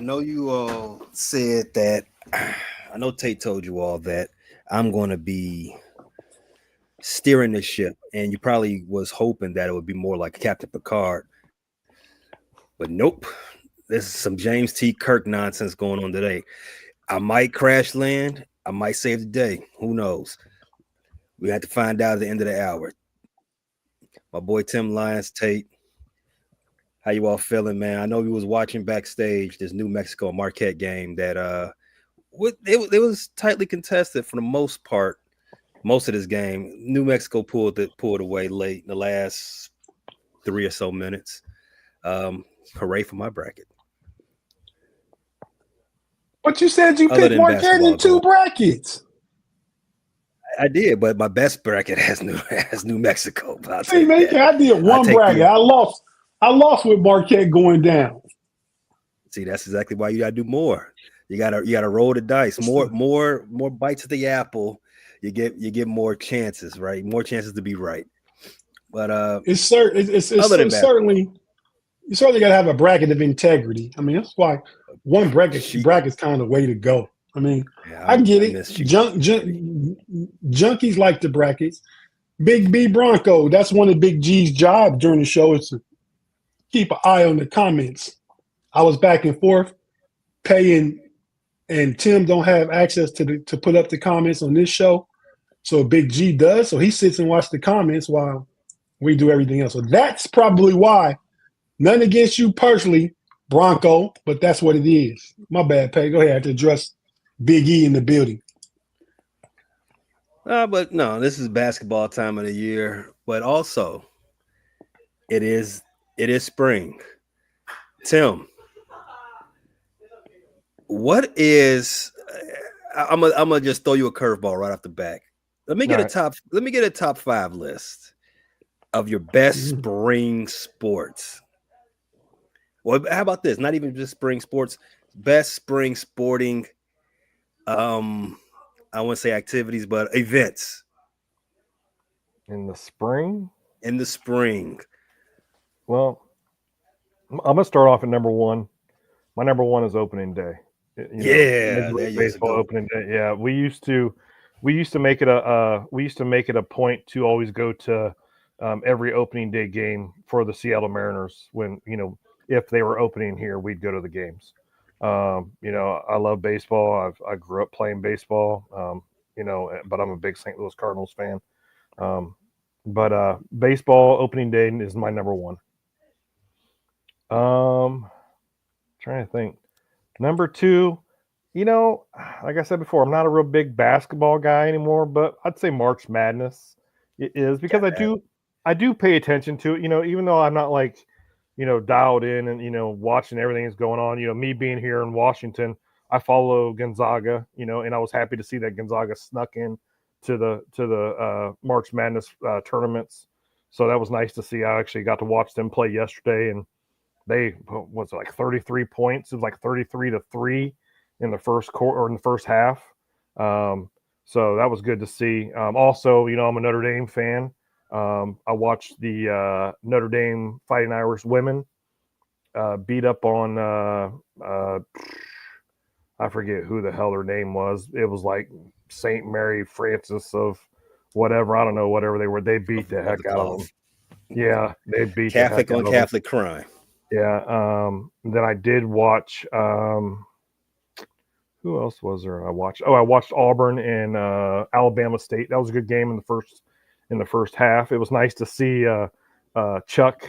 know you all said that. I know Tate told you all that I'm going to be steering this ship, and you probably was hoping that it would be more like Captain Picard, but nope. This is some James T. Kirk nonsense going on today. I might crash land. I might save the day. Who knows? We have to find out at the end of the hour. My boy Tim Lyons, Tate. How you all feeling, man? I know we was watching backstage this New Mexico Marquette game that it was tightly contested for the most part. Most of this game, New Mexico pulled away late in the last 3 or so minutes. Hooray for my bracket! But you said you picked Marquette in 2 brackets. I did, but my best bracket has New Mexico. See, man, I did 1 bracket. I lost with Marquette going down. See, that's exactly why you gotta do more. You gotta roll the dice. More bites of the apple. You get more chances, right? More chances to be right. But it's certainly you certainly gotta have a bracket of integrity. I mean, that's why 1 bracket's kind of the way to go. I mean, I get it. Junkies like the brackets. Big B Bronco, that's one of Big G's jobs during the show is to keep an eye on the comments. I was back and forth. Pay and Tim don't have access to put up the comments on this show. So Big G does. So he sits and watches the comments while we do everything else. So that's probably why. Nothing against you personally, Bronco, but that's what it is. My bad, Pay. Go ahead. I have to address Big E in the building. But no, this is basketball time of the year. But also, it is spring. Tim, what is? I'm gonna just throw you a curveball right off the back. Let me get a top 5 list of your best spring sports. Well, how about this? Not even just spring sports, best spring sporting. I wouldn't say activities, but events. In the spring? In the spring. Well, I'm gonna start off at number 1. My number 1 is opening day. Baseball opening day. Yeah, we used to make it a point to always go to every opening day game for the Seattle Mariners when if they were opening here, we'd go to the games. I love baseball. I grew up playing baseball. But I'm a big St. Louis Cardinals fan. But baseball opening day is my number 1. Trying to think. Number 2, like I said before, I'm not a real big basketball guy anymore, but I'd say March Madness it is because I do pay attention to it, even though I'm not like, dialed in and, watching everything that's going on. Me being here in Washington, I follow Gonzaga, and I was happy to see that Gonzaga snuck in to the March Madness tournaments. So that was nice to see. I actually got to watch them play yesterday, and they was it like 33 points. It was like 33-3 in the first quarter or in the first half. So that was good to see. Also, I'm a Notre Dame fan. I watched the Notre Dame Fighting Irish women beat up on I forget who the hell her name was. It was like St. Mary Francis of whatever. I don't know, whatever they were. They beat the heck out of them. Yeah, they beat Catholic on Catholic crime. Yeah. Then I did watch who else was there? I watched Auburn and Alabama State. That was a good game in the first half. It was nice to see Chuck,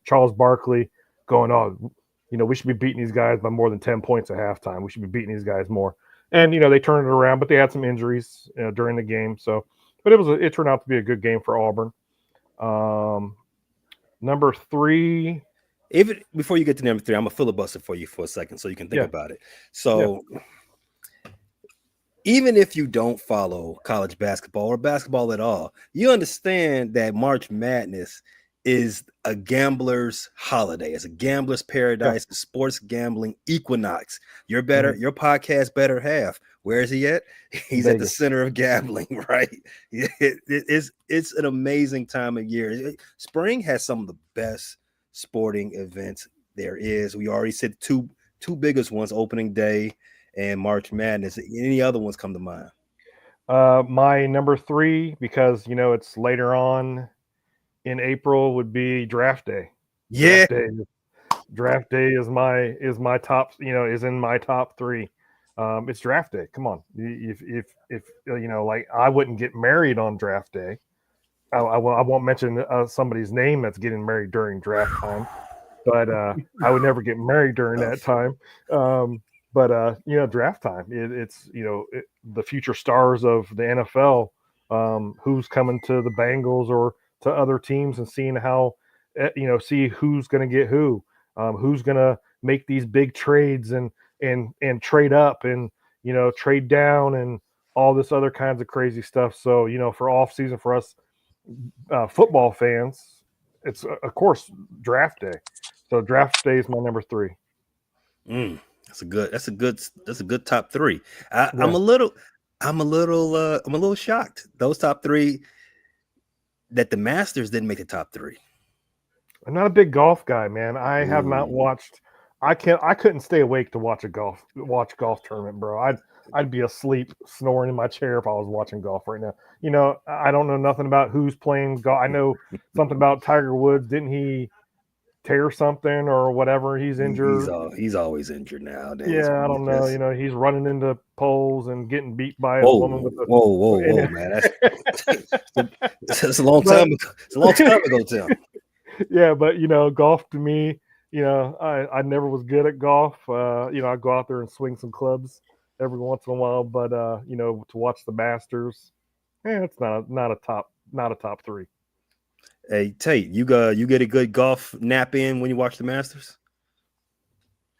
Charles Barkley going, we should be beating these guys by more than 10 points at halftime. We should be beating these guys more. And, they turned it around, but they had some injuries during the game. So, but it turned out to be a good game for Auburn. Number 3. Even before you get to number 3, I'm going to filibuster for you for a second so you can think about it. So even if you don't follow college basketball or basketball at all, you understand that March Madness is a gambler's holiday. It's a gambler's paradise, a sports gambling equinox. Your podcast better half. Where is he at? He's Vegas. At the center of gambling, right? It's an amazing time of year. Spring has some of the best sporting events there is. We already said two two biggest ones, opening day and March Madness. Any other ones come to mind? My number 3, because it's later on in April, would be draft day. Yeah. Draft day is my top, is in my top 3. It's draft day. Come on. If like, I wouldn't get married on draft day. I won't mention somebody's name that's getting married during draft time, but I would never get married during that time. But draft time, it's the future stars of the NFL, who's coming to the Bengals or to other teams, and seeing how see who's going to get who's going to make these big trades and trade up and trade down and all this other kinds of crazy stuff. So for off season for us football fans, it's of course draft day. So draft day is my number 3. That's a good top 3. I'm a little shocked. Those top 3 that the Masters didn't make the top 3. I'm not a big golf guy, man. I have not watched. I couldn't stay awake to watch golf tournament, bro. I'd be asleep snoring in my chair if I was watching golf right now. I don't know nothing about who's playing golf. I know something about Tiger Woods. Didn't he tear something or whatever? He's injured. He's always injured now. Yeah, I don't know. He's running into poles and getting beat by a whoa, woman with a whoa, man. That's a long time ago. It's a long time ago, Tim. Yeah, but golf to me, I never was good at golf. I go out there and swing some clubs every once in a while, but to watch the Masters, it's not a top 3. Hey Tate, you get a good golf nap in when you watch the Masters?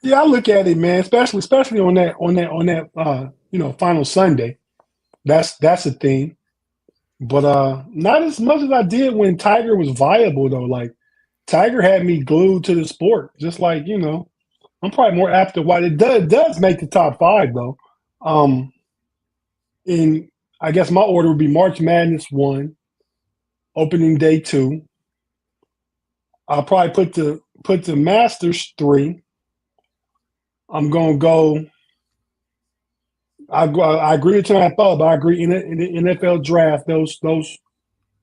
Yeah, I look at it, man. Especially on that final Sunday. That's a thing. But not as much as I did when Tiger was viable though. Like Tiger had me glued to the sport. Just like I'm probably more apt to watch. It does make the top 5 though. And I guess my order would be March Madness 1. Opening day 2. I'll probably put the Masters 3. I'm gonna go. I agree with tonight, but I agree in the NFL draft.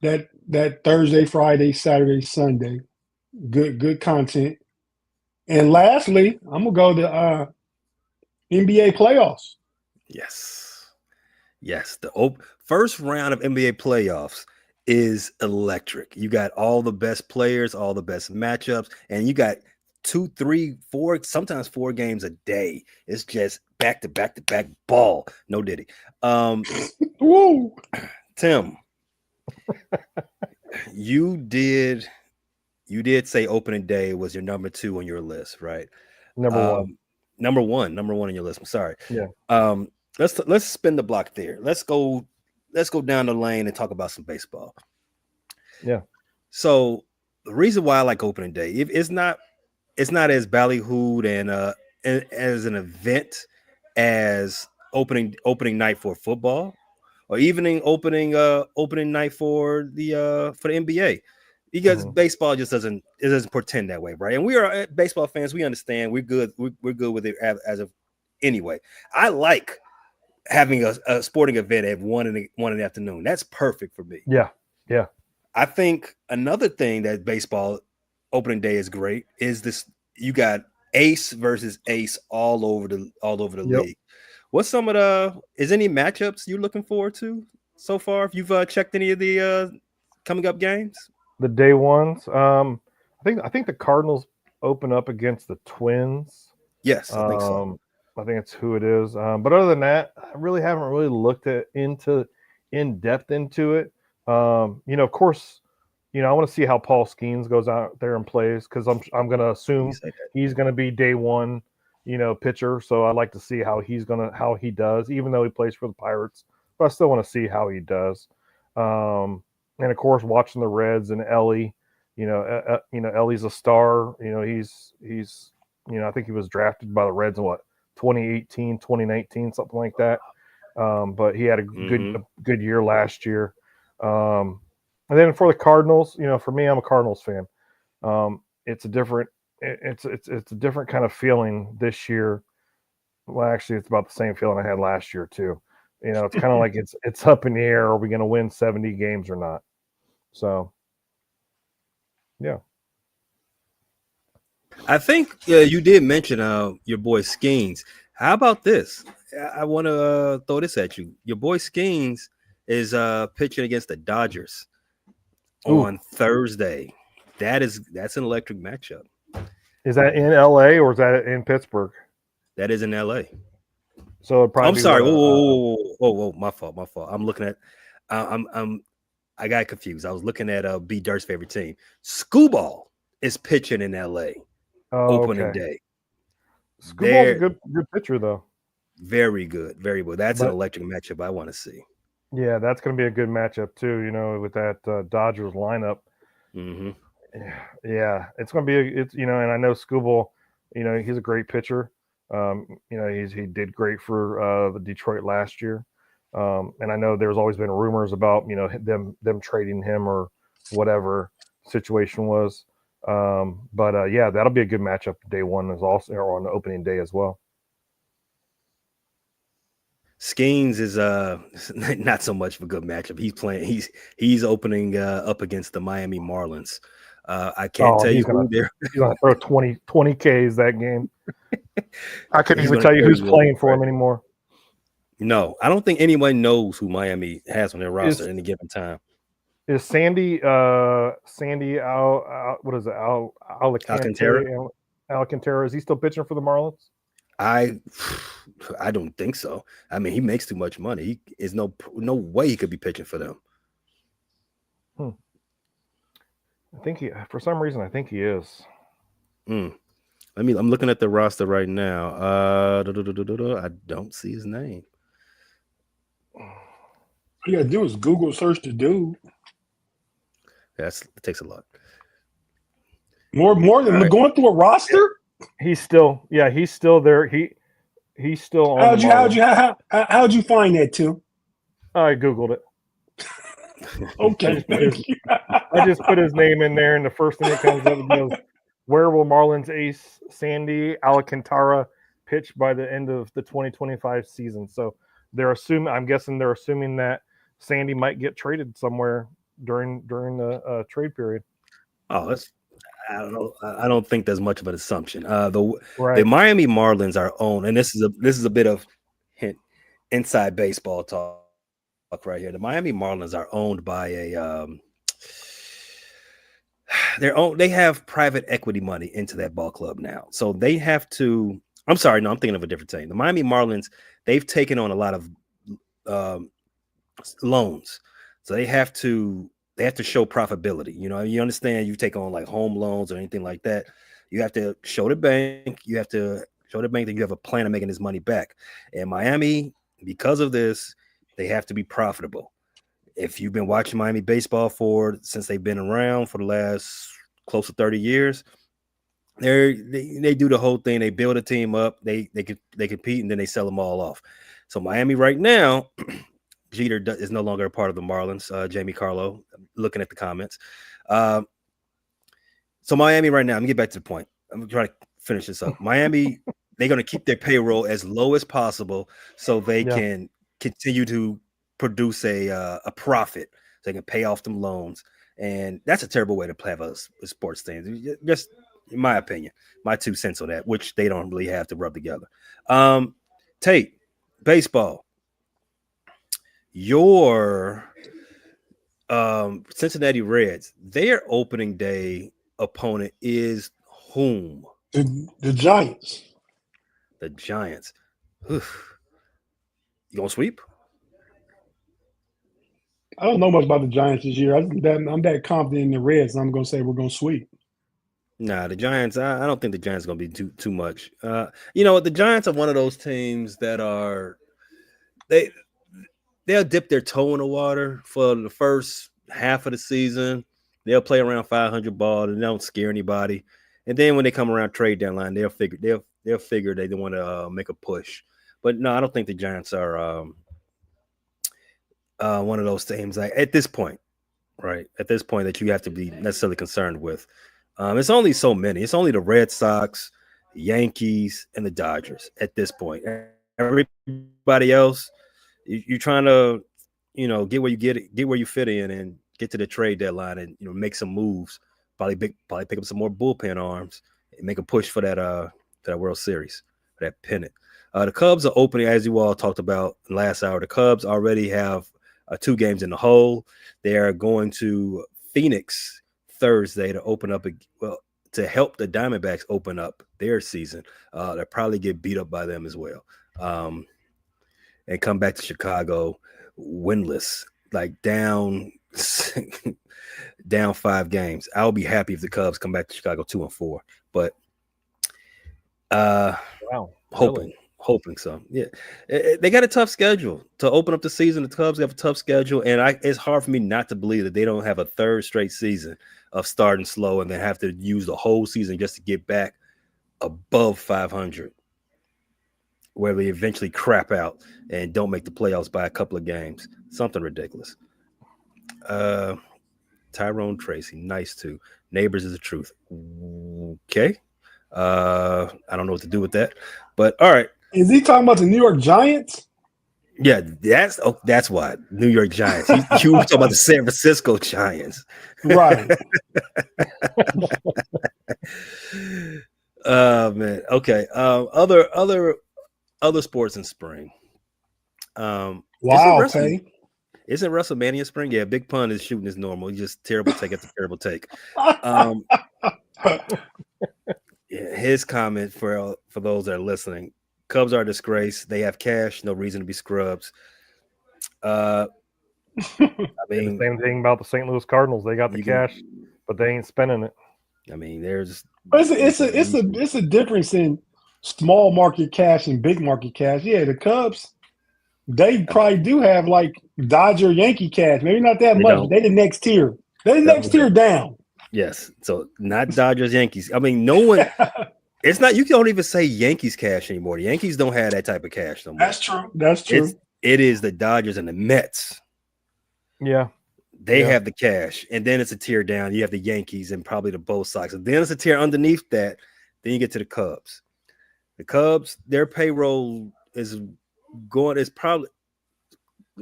That Thursday, Friday, Saturday, Sunday, good content. And lastly, I'm gonna go to NBA playoffs. Yes. The first round of NBA playoffs is electric. You got all the best players, all the best matchups, and you got 2, 3, 4, sometimes 4 games a day. It's just back to back to back ball. No diddy. Woo. Tim, you did say opening day was your number 2 on your list, right? Number 1. Number one on your list. I'm sorry. Yeah. Let's spin the block there. Let's go down the lane and talk about some baseball. Yeah. So the reason why I like opening day, it's not as ballyhooed and as an event as opening night for football, or even opening night for the NBA, because baseball just doesn't portend that way, right? And we are baseball fans. We understand. We're good with it as of anyway. I like having a sporting event at 1 in the afternoon. That's perfect for me. Yeah. I think another thing that baseball opening day is great is this. You got ace versus ace all over the league. What's some of is any matchups you're looking forward to so far? If you've checked any of the coming up games, the day ones. I think the Cardinals open up against the Twins. Yes, I think so. I think it's who it is. But other than that, I really haven't looked in depth into it. Of course, I want to see how Paul Skeens goes out there and plays, because I'm going to assume he's going to be day 1, pitcher. So I'd like to see how he does, even though he plays for the Pirates. But I still want to see how he does. And of course, watching the Reds and Ellie. Ellie's a star. He's I think he was drafted by the Reds in 2018, 2019, something like that. But he had a good year last year. And then for the Cardinals, for me, I'm a Cardinals fan. It's a different it's a different kind of feeling this year. Well, actually, it's about the same feeling I had last year too. It's kind of like it's up in the air. Are we going to win 70 games or not? So, yeah. I think you did mention your boy Skeens. How about this? I want to throw this at you. Your boy Skeens is pitching against the Dodgers on Thursday. That's an electric matchup. Is that in LA or is that in Pittsburgh? That is in LA. So it'd probably I'm sorry. Whoa, my fault. I'm looking at. I got confused. I was looking at B Dirt's favorite team. Scooball is pitching in LA. Opening day. Scooball's a good pitcher though. Very good. Very well. That's an electric matchup I want to see. Yeah, that's going to be a good matchup too. With that Dodgers lineup. Mm-hmm. Yeah, it's going to be and I know Scooball. He's a great pitcher. He did great for the Detroit last year. And I know there's always been rumors about them trading him or whatever situation was. But yeah, that'll be a good matchup. Day one is also or on the opening day as well. Skeens is not so much of a good matchup. He's opening up against the Miami Marlins. I can't tell you who they're. He's gonna throw 20 Ks that game. I couldn't even tell you who's playing for him anymore. No, I don't think anyone knows who Miami has on their roster at any given time. Is Sandy what is it? Alcantara? Is he still pitching for the Marlins? I don't think so. I mean, he makes too much money. He is no way he could be pitching for them. I think for some reason, I think he is. I'm looking at the roster right now. I don't see his name. All you gotta do is Google search the dude. It takes a lot. More than going through a roster. He's still there. He's still on. How'd you find that too? I Googled it. Okay. I just put his name in there, and the first thing that comes up is where will Marlins ace Sandy Alcantara pitch by the end of the 2025 season? So I'm guessing they're assuming that Sandy might get traded somewhere during the trade period. Oh, I don't know. I don't think there's much of an assumption. The Miami Marlins are owned, and this is a bit of inside baseball talk right here. The Miami Marlins are owned by they have private equity money into that ball club now, so they have to. I'm sorry, no, I'm thinking of a different team. The Miami Marlins, they've taken on a lot of loans, so they have to show profitability. You understand, you take on like home loans or anything like that, you have to show the bank. You have to show the bank that you have a plan of making this money back. And Miami, because of this, they have to be profitable. If you've been watching Miami baseball since they've been around for the last close to 30 years, they do the whole thing. They build a team up, they compete, and then they sell them all off. So Miami right now, Jeter is no longer a part of the Marlins. Jamie Carlo, looking at the comments. So Miami right now, I'm going to get back to the point. I'm going to try to finish this up. Miami, they're going to keep their payroll as low as possible so they can continue to produce a profit so they can pay off them loans. And that's a terrible way to have a sports thing. Just in my opinion, my 2 cents on that, which they don't really have to rub together. Tate, baseball. Your Cincinnati Reds, their opening day opponent is whom? The Giants. The Giants. Oof. You gonna sweep? I don't know much about the Giants this year. I'm that confident in the Reds. I'm gonna say we're gonna sweep. Nah, the Giants. I don't think the Giants are gonna be too much. The Giants are one of those teams that are they'll dip their toe in the water for the first half of the season. They'll play around 500 ball and they don't scare anybody. And then when they come around trade deadline, they'll figure they want to make a push. But no, I don't think the Giants are one of those teams at this point, right? At this point that you have to be necessarily concerned with. It's only so many. It's only the Red Sox, the Yankees, and the Dodgers at this point. Everybody else, you're trying to, get where you fit in, and get to the trade deadline, and make some moves. Probably pick up some more bullpen arms and make a push for that World Series, for that pennant. The Cubs are opening, as you all talked about last hour. The Cubs already have 2 games in the hole. They are going to Phoenix Thursday to open up to help the Diamondbacks open up their season. They'll probably get beat up by them as well, and come back to Chicago winless, like down 5 games. I'll be happy if the Cubs come back to Chicago 2-4, but wow, hoping so. Yeah, they got a tough schedule to open up the season. The Cubs have a tough schedule, and it's hard for me not to believe that they don't have a 3rd straight season of starting slow and then have to use the whole season just to get back above 500, where they eventually crap out and don't make the playoffs by a couple of games. Something ridiculous. Tyrone Tracy, nice too. Neighbors is the truth. Okay. I don't know what to do with that, but all right. Is he talking about the New York Giants? Yeah, that's why New York Giants. You were talking about the San Francisco Giants, right? Man. Okay. Other sports in spring. Wow. Isn't WrestleMania spring? Yeah, Big Pun is shooting his normal. He's just terrible take after terrible take. Yeah, his comment for those that are listening: Cubs are a disgrace. They have cash, no reason to be scrubs. I mean, the same thing about the St. Louis Cardinals. They got the cash, but they ain't spending it. I mean, there's it's a difference in small market cash and big market cash. Yeah, the Cubs, they probably do have like Dodger Yankee cash. Maybe not that much. But they the next tier. They the next tier down. Yes. So not Dodgers, Yankees. I mean, no one. It's not. You don't even say Yankees cash anymore. The Yankees don't have that type of cash no more. That's true. It is the Dodgers and the Mets. Yeah. They have the cash, and then it's a tier down. You have the Yankees and probably the Bo Sox, and then it's a tier underneath that. Then you get to the Cubs. The Cubs, their payroll is probably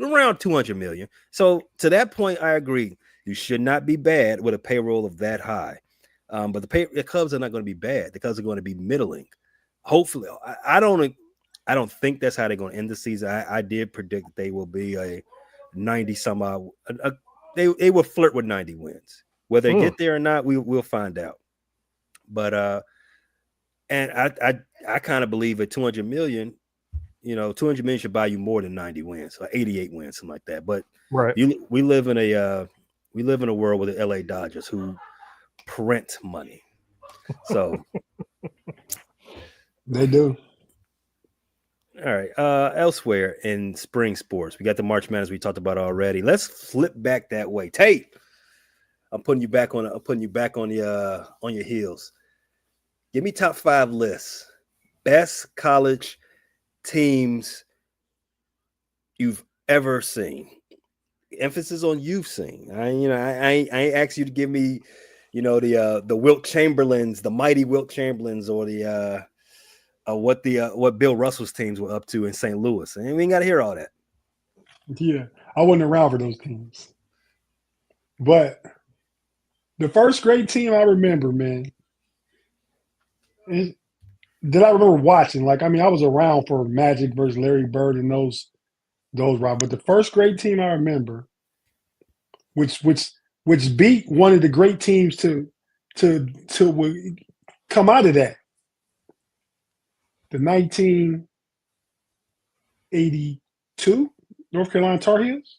around 200 million. So to that point, I agree. You should not be bad with a payroll of that high. But the Cubs are not going to be bad. The Cubs are going to be middling. Hopefully, I don't think that's how they're going to end the season. I did predict that they will be a 90 some odd. They will flirt with 90 wins. Whether they get there or not, we'll find out. But and I kind of believe at 200 million, 200 million should buy you more than 90 wins or 88 wins, something like that. But right, we live in a world with the LA Dodgers who print money. So they do. All right. Elsewhere in spring sports, we got the March Madness we talked about already. Let's flip back that way. Tate, I'm putting you back on your heels. Give me top 5 lists. Best college teams you've ever seen. Emphasis on you've seen. I ain't asked you to give me, the Wilt Chamberlains, the mighty Wilt Chamberlains, or the what Bill Russell's teams were up to in St. Louis. And we ain't got to hear all that. Yeah, I wasn't around for those teams. But the first great team I remember, man, that I remember watching. I was around for Magic versus Larry Bird and those rounds. But the first great team I remember, which beat one of the great teams to come out of that, the 1982 North Carolina Tar Heels.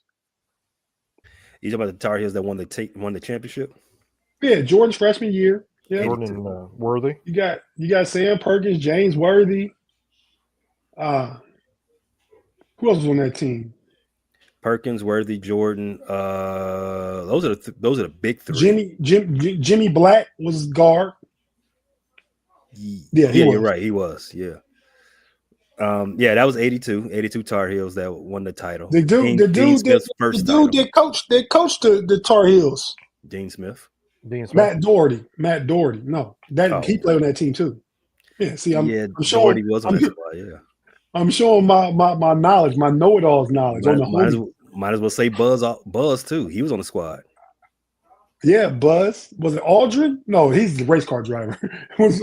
You talking about the Tar Heels that won the championship? Yeah, Jordan's freshman year. Yeah. Jordan Worthy. You got Sam Perkins, James Worthy. Who else was on that team? Perkins, Worthy, Jordan. Those are the big three. Jimmy Black was guard. Yeah, you're right. He was. Yeah. That was 82 Tar Heels that won the title. The dude that coached the Tar Heels. Dean Smith. Dean Smith. Matt Doherty. No, he played on that team too. Yeah. See, I'm showing. Doherty was on that squad. Yeah. I'm showing my knowledge, my know-it-alls knowledge on the might as well say Buzz too. He was on the squad. Yeah, Buzz. Was it Aldrin? No, he's the race car driver. Yes,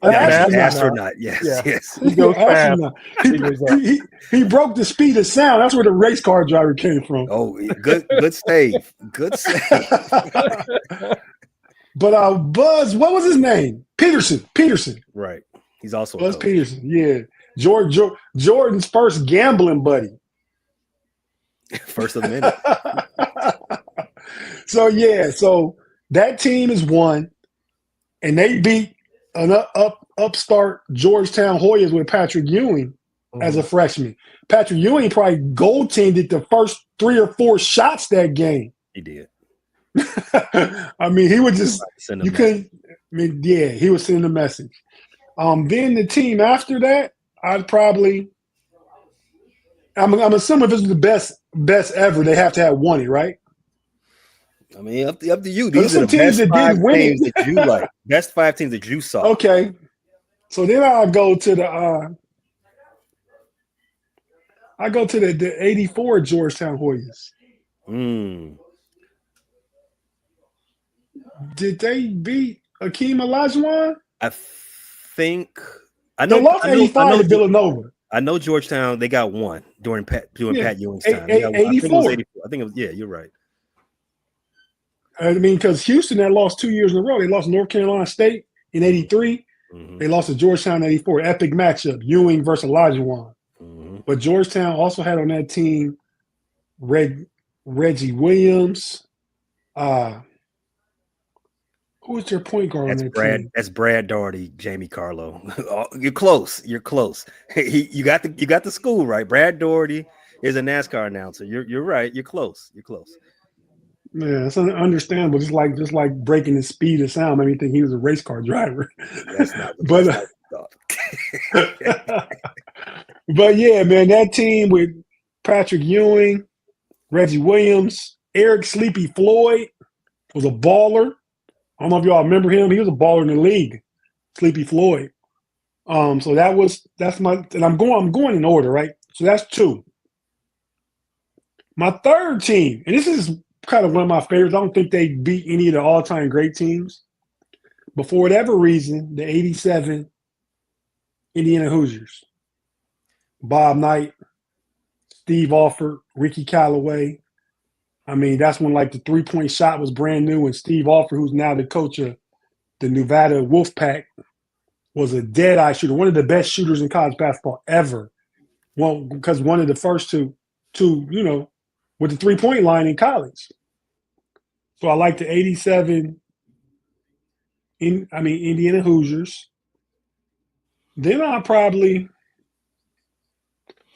astronaut. Yes, Yeah. yes. He goes fast. He broke the speed of sound. That's where the race car driver came from. Oh, good save. Good save. But Buzz, what was his name? Peterson. Right. He's also Buzz Peterson. Yeah. Jordan's first gambling buddy. First of the minute. So that team is one, and they beat an upstart Georgetown Hoyas with Patrick Ewing as a freshman. Patrick Ewing probably goaltended the first 3 or 4 shots that game. He did. I mean, he would just you couldn't. I mean, yeah, he was sending a message. Then the team after that, I'd probably. I'm assuming if this is the best ever, they have to have won it, right? I mean, up to you. These are the best that 5 didn't win teams it. that you like. Best 5 teams that you saw. Okay, so then I'll go to the. I go to the '84 Georgetown Hoyas. Did they beat Akeem Olajuwon? I think I know. They lost 85 to Villanova. I know Georgetown. They got one during Pat Ewing's time. 84. I think it was. Yeah, you're right. I mean, because Houston had lost 2 years in a row. They lost North Carolina State in '83. They lost to Georgetown in '84. Epic matchup: Ewing versus Olajuwon. But Georgetown also had on that team Reggie Williams. Who was their point guard on that team? That's Brad Daugherty, Jamie Carlo. You're close. You got the school right. Brad Daugherty is a NASCAR announcer. You're right. You're close. Yeah, it's understandable. Just like breaking the speed of sound made me think he was a race car driver. That's not. But yeah, man, that team with Patrick Ewing, Reggie Williams, Eric Sleepy Floyd was a baller. I don't know if y'all remember him. He was a baller in the league, Sleepy Floyd. So that's my, and I'm going in order, right? So that's 2. My third team, and this is kind of one of my favorites. I don't think they beat any of the all-time great teams, but for whatever reason, the '87 Indiana Hoosiers, Bob Knight, Steve Alford, Ricky Callaway. I mean, that's when like the 3-point shot was brand new, and Steve Alford, who's now the coach of the Nevada Wolfpack, was a dead-eye shooter, one of the best shooters in college basketball ever. Well, because one of the first two, with the 3-point line in college. So I like the '87 Indiana Hoosiers. Then I'll probably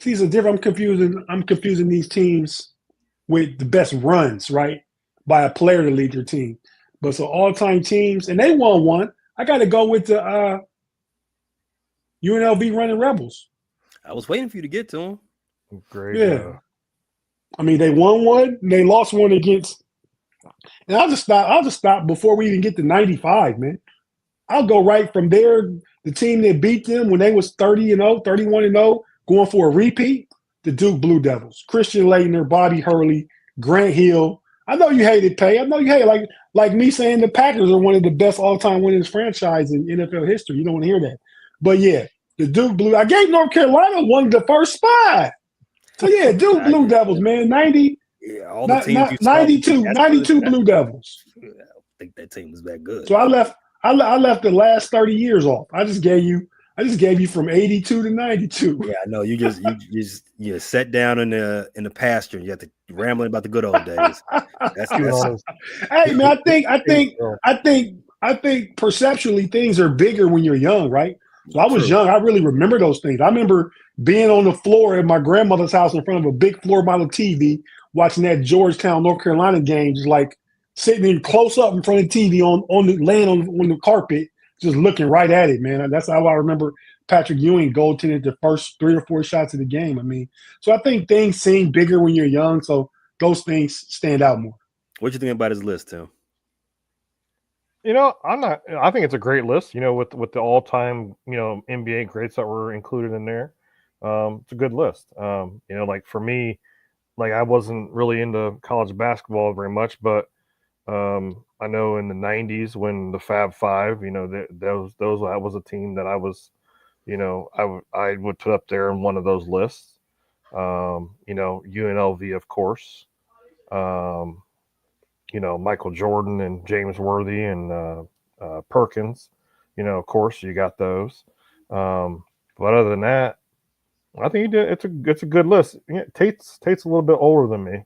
these are different. I'm confusing these teams with the best runs, right? By a player to lead your team. But so all-time teams, and they won one. I got to go with the UNLV Running Rebels. I was waiting for you to get to them. Great. Yeah. I mean, they won one, and they lost one against. And I'll just stop before we even get to '95, man. I'll go right from there. The team that beat them when they was 30-0, 31-0, going for a repeat, the Duke Blue Devils. Christian Laettner, Bobby Hurley, Grant Hill. I know you hated Pay. I know you hate like me saying the Packers are one of the best all-time winningest franchise in NFL history. You don't want to hear that. But yeah, the Duke Blue. I gave North Carolina one of the first 5. So yeah, Duke Blue Devils, man. 90. Yeah, all the teams you 92 Blue Devils. I don't think that team was that good. So I left the last 30 years off. I just gave you from 82 to 92. Yeah, I know. You just sat down in the pasture and you have to rambling about the good old days. That's Hey man, I think perceptually things are bigger when you're young, right? So I was young. I really remember those things. I remember being on the floor at my grandmother's house in front of a big floor model TV, watching that Georgetown, North Carolina game, just like sitting in close up in front of the TV laying on the carpet, just looking right at it, man. That's how I remember Patrick Ewing goaltended the first 3 or 4 shots of the game. I mean, so I think things seem bigger when you're young, so those things stand out more. What you think about his list, Tim? I think it's a great list, with the all-time, NBA greats that were included in there. It's a good list. Like for me, like I wasn't really into college basketball very much, but I know in the 90s when the Fab Five, those that was a team that I was, I would put up there in one of those lists. UNLV, of course. Michael Jordan and James Worthy and Perkins. Of course, you got those. But other than that, I think he did. It's a good list. Yeah, Tate's a little bit older than me.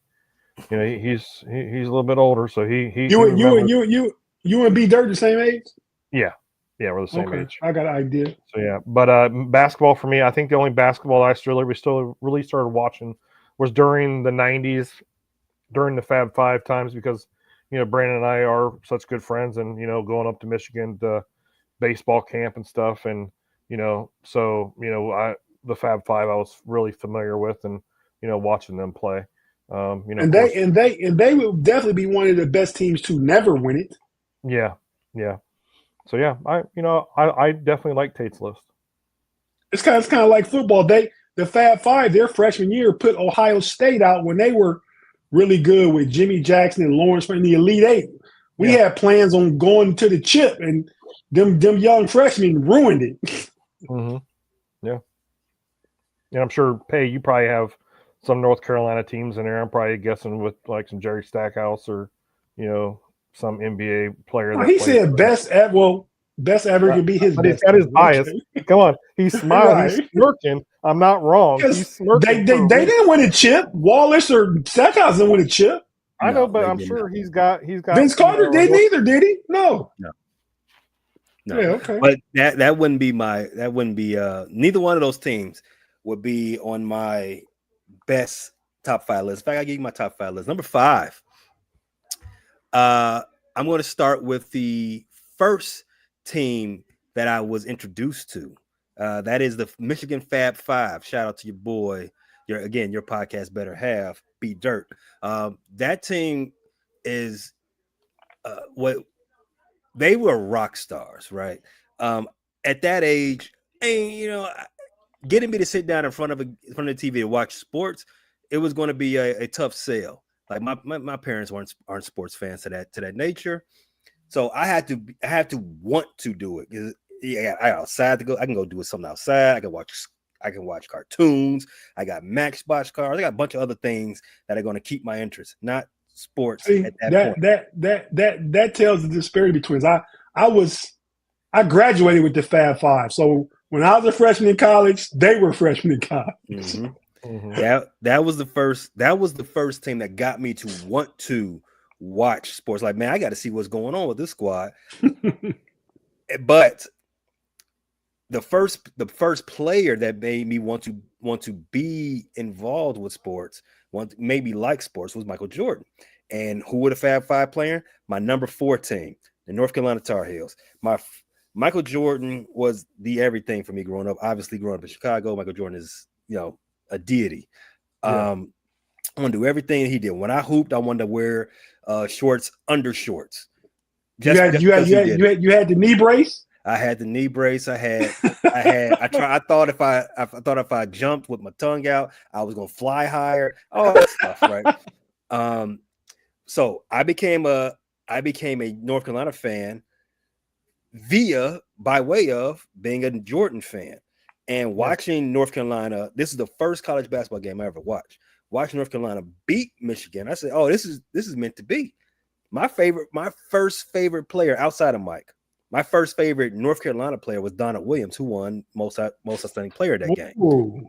He's a little bit older, so he you and B Dirt the same age? Yeah, we're the same age. I got an idea. So yeah, but basketball for me, I think the only basketball I still really started watching was during the 90s, during the Fab Five times, because Brandon and I are such good friends, and going up to Michigan to baseball camp and stuff, and the Fab Five I was really familiar with, and watching them play. And they will definitely be one of the best teams to never win it. Yeah. So yeah, I definitely like Tate's list. It's kind of like football. The Fab Five, their freshman year, put Ohio State out when they were really good with Jimmy Jackson and Lawrence in the Elite Eight. We had plans on going to the chip, and them young freshmen ruined it. Mm-hmm. Yeah. And I'm sure, Pay, you probably have some North Carolina teams in there. I'm probably guessing with like some Jerry Stackhouse or, some NBA player. He said best ever could be his but best. He's got his bias. Come on. He's smiling. Right. He's smirking. I'm not wrong. He's smirking. They didn't win a chip. Wallace or Stackhouse didn't win a chip. I know, but I'm sure he's got Vince Carter didn't either, did he? No. Yeah, okay. But that wouldn't be neither one of those teams would be on my best top 5 list. In fact, I give you my top 5 list. Number 5. I'm going to start with the first team that I was introduced to. That is the Michigan Fab Five. Shout out to your boy, your podcast better half, B Dirt. That team is what they were rock stars, right? At that age, and getting me to sit down in front of the TV to watch sports, it was going to be a tough sell. Like my parents aren't sports fans to that nature, so I had to want to do it. Yeah, I outside to go. I can go do something outside. I can watch cartoons. I got Matchbox cars. I got a bunch of other things that are going to keep my interest, not sports. See, at that point. That tells the disparity between us. I graduated with the Fab Five, so when I was a freshman in college, they were freshmen in college. Mm-hmm. Mm-hmm. That was the first team that got me to want to watch sports. Like, man, I got to see what's going on with this squad. But the first player that made me want to be involved with sports, maybe like sports, was Michael Jordan. And who were the Fab Five player? My number 4 team, the North Carolina Tar Heels. Michael Jordan was the everything for me growing up. Obviously, growing up in Chicago, Michael Jordan is a deity. I want to do everything he did. When I hooped, I wanted to wear shorts under shorts. You had the knee brace. I had the knee brace. I thought if I jumped with my tongue out, I was gonna fly higher. All that stuff, right? So I became a North Carolina fan by way of being a Jordan fan. And watching North Carolina, this is the first college basketball game I ever watched. Watching North Carolina beat Michigan, I said, "Oh, this is meant to be." My first favorite player outside of Mike, my first favorite North Carolina player was Donald Williams, who won most outstanding player that game. Ooh.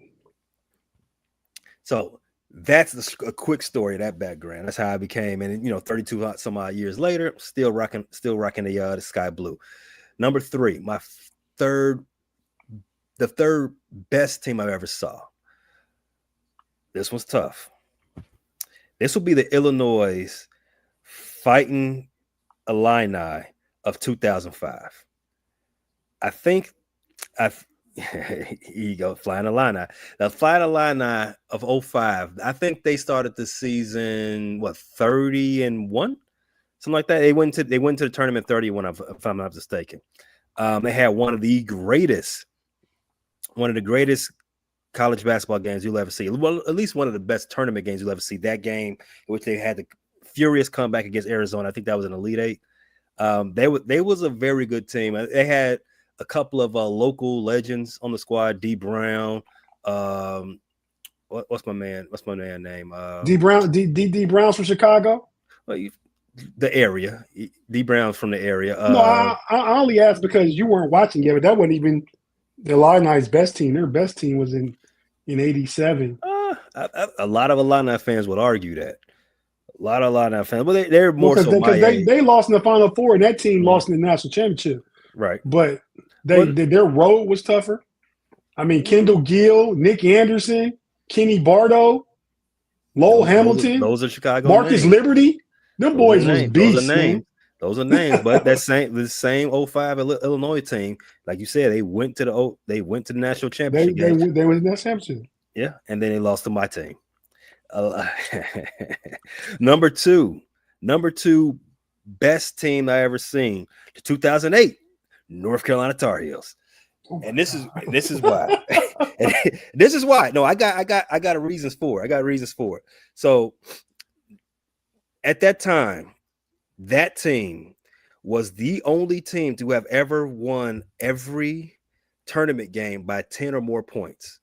So that's a quick story of that background. That's how I became, and 32 some odd years later, still rocking the sky blue. Number 3, the third best team I ever saw. This one's tough. This will be the Illinois Fighting Illini of 2005. I think Here you go, Flying Illini. The Flying Illini of 05. I think they started the season 30-1, something like that. They went to the tournament 31, if I'm not mistaken. They had one of the greatest college basketball games you'll ever see. Well, at least one of the best tournament games you'll ever see. That game in which they had the furious comeback against Arizona. I think that was an Elite Eight. They was a very good team. They had a couple of local legends on the squad. D Brown. What's my man name? D Brown's from Chicago. The area. D Brown's from the area. No, I only asked because you weren't watching yet, but that wasn't even the Illini's best team. Their best team was in '87. A lot of Illini fans would argue that. A lot of Illini fans, but they're more so because they lost in the Final Four, and that team lost in the national championship. Right, but their road was tougher. I mean, Kendall Gill, Nick Anderson, Kenny Bardo, Lowell Hamilton, those are Chicago Marcus names. Liberty. Them boys was beasts. Those are names, but the same 05 Illinois team, like you said, they went to the national championship. They went to that championship. Yeah, and then they lost to my team. Number two best team I ever seen, the 2008 North Carolina Tar Heels. And this is why. This is why. No, I got reasons for it. So at that time, that team was the only team to have ever won every tournament game by 10 or more points.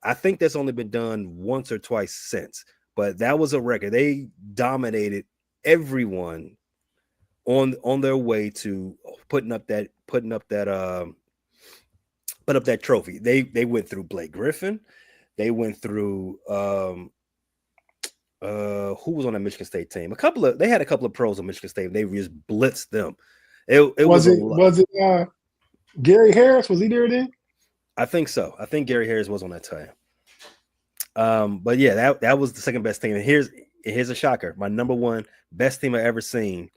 I think that's only been done once or twice since, but that was a record. They dominated everyone on their way to putting up that trophy. They went through Blake Griffin. They went through who was on that Michigan State team? They had a couple of pros on Michigan State. They just blitzed them. Was it Gary Harris? Was he there then? I think so. I think Gary Harris was on that team. But yeah, that was the second best team. And here's a shocker. My number one best team I ever seen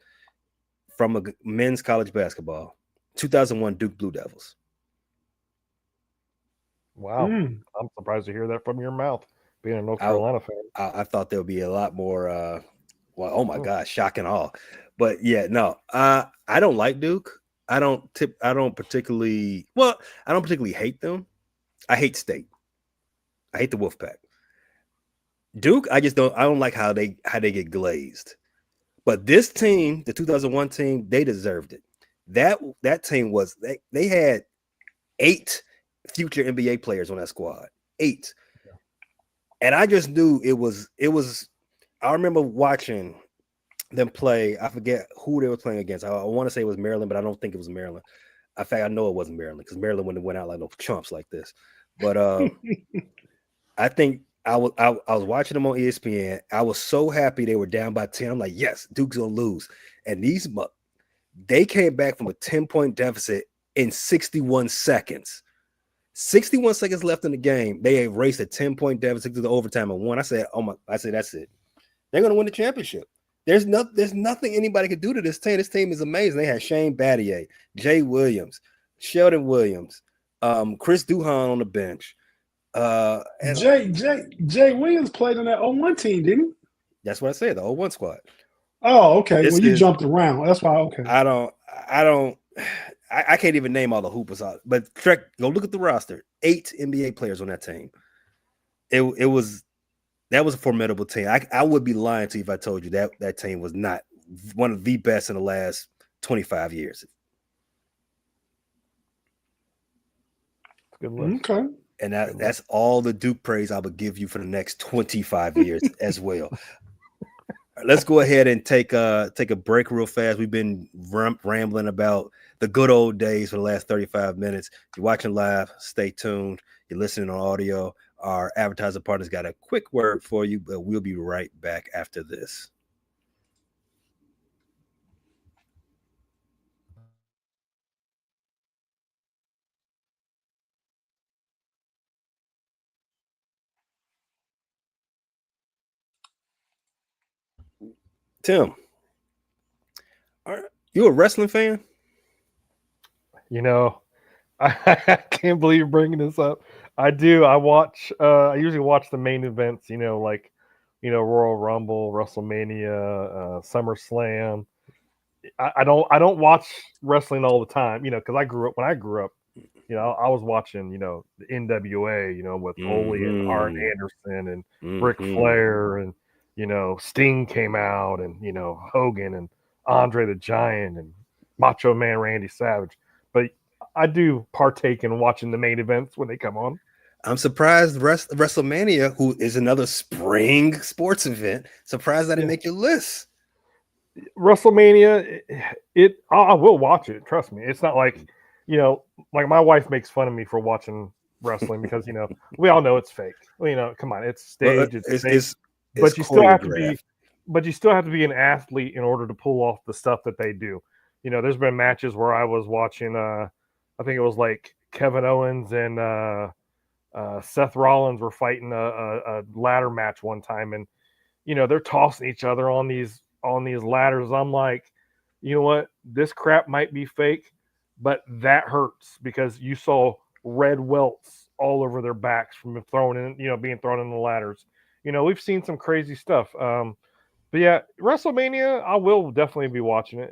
from a men's college basketball, 2001 Duke Blue Devils. Wow. I'm surprised to hear that from your mouth, being a North Carolina fan. I thought there would be a lot more oh my gosh, shock and awe. But yeah, no, I don't like Duke. I don't particularly hate them. I hate State. I hate the Wolfpack. Duke, I don't like how they get glazed. But this team, the 2001 team, they deserved it. That team was they had 8 future NBA players on that squad. 8. Yeah. And I just knew it was I remember watching them play. I forget who they were playing against. I want to say it was Maryland, but I don't think it was Maryland. In fact, I know it wasn't Maryland because Maryland wouldn't have went out like no chumps like this. But I think I was watching them on ESPN. I was so happy they were down by 10. I'm like, yes, Duke's gonna lose. And they came back from a 10-point deficit in 61 seconds. 61 seconds left in the game. They erased a 10-point deficit to the overtime and won. I said, that's it. They're gonna win the championship. There's nothing anybody could do to this team. This team is amazing. They had Shane Battier, Jay Williams, Sheldon Williams, Chris Duhon on the bench. And Jay Williams played on that 01 team, didn't he? That's what I said, the 01 squad. Oh, okay. You jumped around. That's why. Okay. I can't even name all the hoopers out. But Trek, go look at the roster. 8 NBA players on that team. That was a formidable team. I would be lying to you if I told you that team was not one of the best in the last 25 years. Good list. Okay. And that's all the Duke praise I would give you for the next 25 years as well. Let's go ahead and take a break real fast. We've been rambling about the good old days for the last 35 minutes. If you're watching live, stay tuned. You're listening on audio. Our advertiser partners got a quick word for you, but we'll be right back after this. Tim, are you a wrestling fan? You know, I can't believe you're bringing this up. I do. I watch. I usually watch the main events. Like Royal Rumble, WrestleMania, SummerSlam. I don't watch wrestling all the time. Because when I grew up, I was watching the NWA. With Ole and Arn Anderson and Ric Flair and Sting came out and Hogan and Andre the Giant and Macho Man Randy Savage. But I do partake in watching the main events when they come on. I'm surprised WrestleMania, who is another spring sports event, surprised I didn't make your list. WrestleMania, I will watch it. Trust me. It's not like, like my wife makes fun of me for watching wrestling because, we all know it's fake. Come on, it's staged. It's fake. But you still have to be, an athlete in order to pull off the stuff that they do. There's been matches where I was watching, I think it was like Kevin Owens and Seth Rollins were fighting a ladder match one time, and they're tossing each other on these ladders. I'm like, you know what? This crap might be fake, but that hurts because you saw red welts all over their backs from being thrown in the ladders. We've seen some crazy stuff. But yeah, WrestleMania, I will definitely be watching it.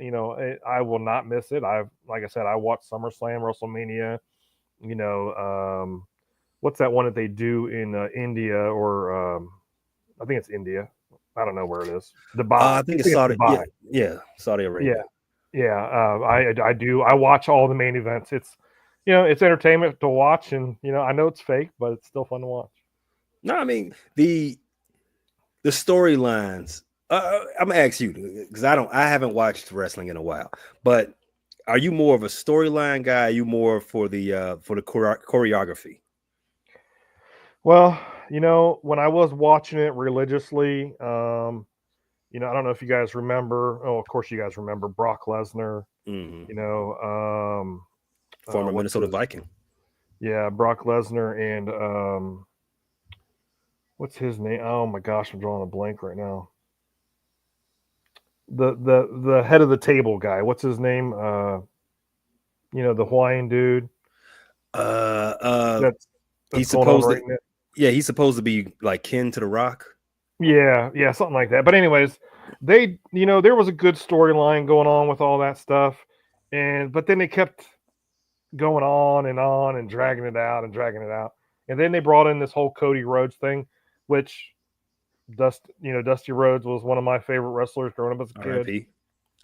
I will not miss it. Like I said, I watched SummerSlam, WrestleMania. What's that one that they do in India or I think it's India. I don't know where it is. Dubai. I think it's Saudi. Yeah, Saudi Arabia. Yeah. I do. I watch all the main events. It's it's entertainment to watch, and I know it's fake, but it's still fun to watch. No, I mean the storylines. I'm gonna ask you because I haven't watched wrestling in a while. But are you more of a storyline guy? Are you more for the choreography? Well, when I was watching it religiously, I don't know if you guys remember. Oh, of course you guys remember Brock Lesnar. Mm-hmm. Former Minnesota Viking. Yeah, Brock Lesnar and what's his name? Oh my gosh, I'm drawing a blank right now. The head of the table guy. What's his name? The Hawaiian dude. He's supposed to. Yeah, he's supposed to be like kin to The Rock. Yeah, something like that. But anyways, they, there was a good storyline going on with all that stuff, but then they kept going on and dragging it out, and then they brought in this whole Cody Rhodes thing, which Dusty Rhodes was one of my favorite wrestlers growing up as a kid. R.I.P.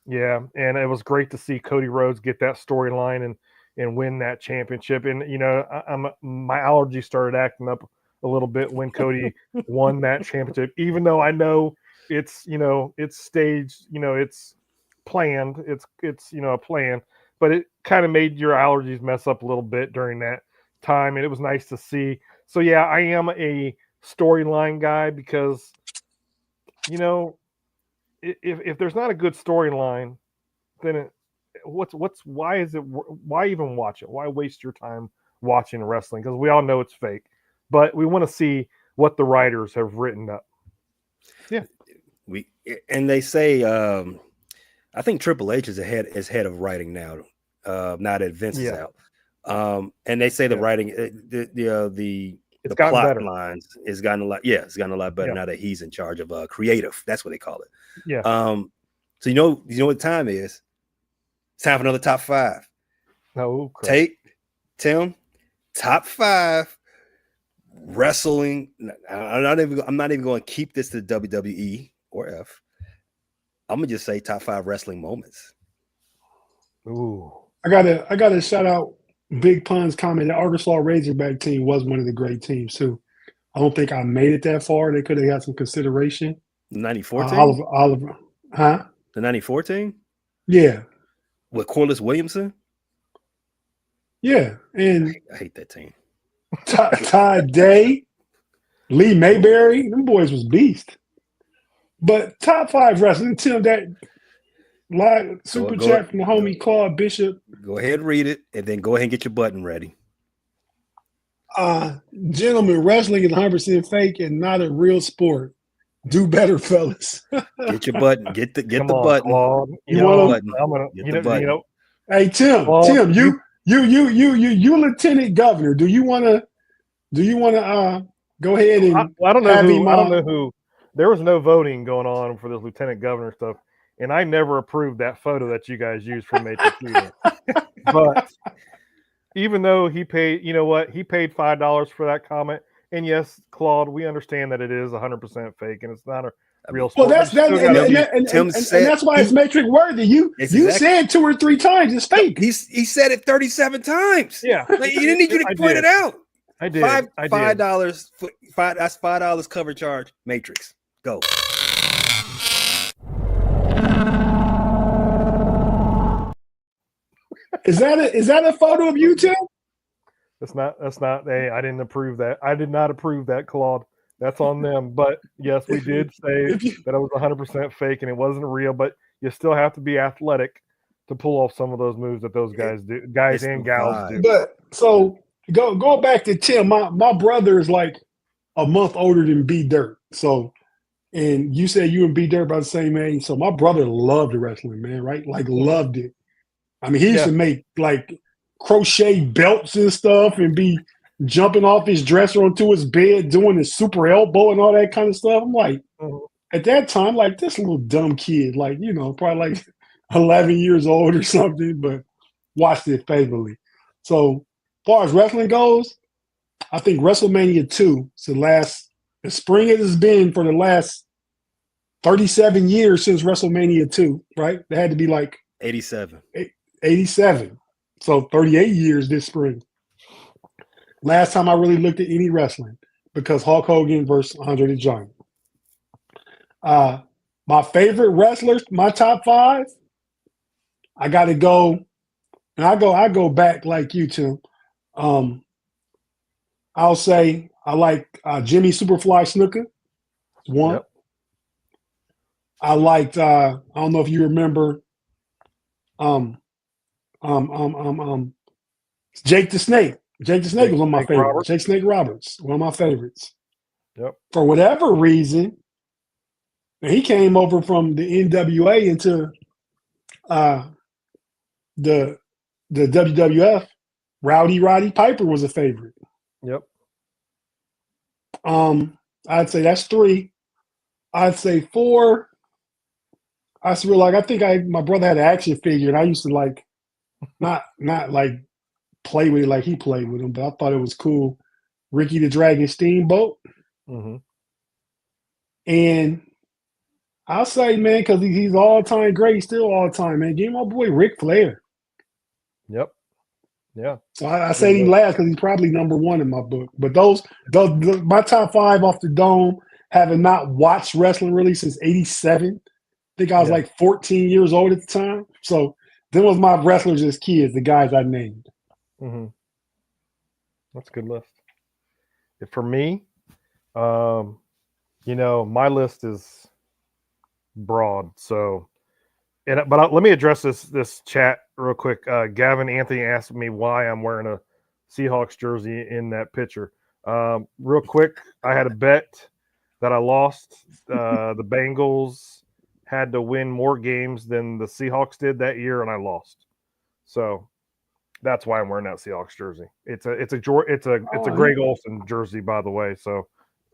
Yeah, and it was great to see Cody Rhodes get that storyline and win that championship. And my allergies started acting up a little bit when Cody won that championship, even though I know it's it's staged, it's planned, it's a plan, but it kind of made your allergies mess up a little bit during that time, and it was nice to see. So yeah, I am a storyline guy because if there's not a good storyline, then why even watch it? Why waste your time watching wrestling? Because we all know it's fake. But we want to see what the writers have written up. Yeah, they say I think Triple H is head of writing now. Now that Vince is out, and they say the writing, the plot better. Lines has gotten a lot. Yeah, it's gotten a lot better now that he's in charge of creative. That's what they call it. Yeah. So you know what time is? It's time for another top five. Oh, crap. Tate, Tim, top five. Wrestling. I'm not even going to keep this to WWE or F. I'm gonna just say top five wrestling moments. Ooh, I gotta shout out Big Pun's comment. The Arkansas Razorback team was one of the great teams too. I don't think I made it that far. They could have had some consideration. The 94 team? Oliver, huh? The 94 team? Yeah. With Corliss Williamson? Yeah, and I hate that team. Ty Day, Lee Mayberry, them boys was beast. But top five wrestling, Tim, that live super chat from the homie Claude Bishop. Go ahead and read it, and then go ahead and get your button ready. Gentlemen, wrestling is 100% fake and not a real sport. Do better, fellas. Get your button. Get the button. You want the button. Hey, Tim, You lieutenant governor. Do you want to go ahead and I don't know have who. him? I don't know who. There was no voting going on for this lieutenant governor stuff, and I never approved that photo that you guys used for Matrix Reading. But even though he paid, you know what? He paid $5 for that comment. And yes, Claude, we understand that it is 100% fake and it's not a real Well, sport. that's that, Tim and said that's why it's Matrix worthy. You said 2 or 3 times it's fake. He said it 37 times. Yeah, Like, you didn't need you to point it out. I did. $5. That's $5 cover charge. Matrix. Go. Is that a photo of you, Tim? That's not. Hey, I didn't approve that. I did not approve that, Claude. That's on them. But yes, we did say that it was 100% fake and it wasn't real. But you still have to be athletic to pull off some of those moves that those guys do, guys and gals do. But so go back to Tim. My brother is like a month older than B Dirt. So, and you said you and B Dirt about the same age. So my brother loved wrestling, man. Right? Like loved it. I mean, he used to make like crochet belts and stuff and be jumping off his dresser onto his bed, doing his super elbow and all that kind of stuff. I'm like, at that time, like this little dumb kid, like, you know, probably like 11 years old or something, but watched it faithfully. So as far as wrestling goes, I think WrestleMania 2 is the spring it has been for the last 37 years since WrestleMania 2, right? It had to be like 87. 87. So 38 years this spring. Last time I really looked at any wrestling because Hulk Hogan versus Andre the Giant. My favorite wrestlers, my top 5, I got to go, and I go back like you, Tim. I'll say I like Jimmy Superfly Snuka. One. Yep. I liked. I don't know if you remember. Jake the Snake. Jake the Snake was one of my favorites. Roberts. Jake Snake Roberts, one of my favorites. Yep. For whatever reason, he came over from the NWA into the WWF. Roddy Piper was a favorite. Yep. I'd say that's 3. I'd say 4. I think my brother had an action figure, and I used to like not like play with it like he played with him, but I thought it was cool. Ricky the Dragon Steamboat. Mm-hmm. And I'll say, man, because he's all-time great, he's still all-time, man. Give my boy Ric Flair. Yep. Yeah. So I say he last because he's probably number 1 in my book. But those my top 5 off the dome, having not watched wrestling really since 87. I think I was like 14 years old at the time. So them was my wrestlers as kids, the guys I named. Mm-hmm. That's a good list. For me, my list is broad. So, but let me address this chat real quick. Gavin Anthony asked me why I'm wearing a Seahawks jersey in that picture. Real quick, I had a bet that I lost. The Bengals had to win more games than the Seahawks did that year, and I lost. So that's why I'm wearing that Seahawks jersey. It's a Greg Olsen jersey, by the way. So,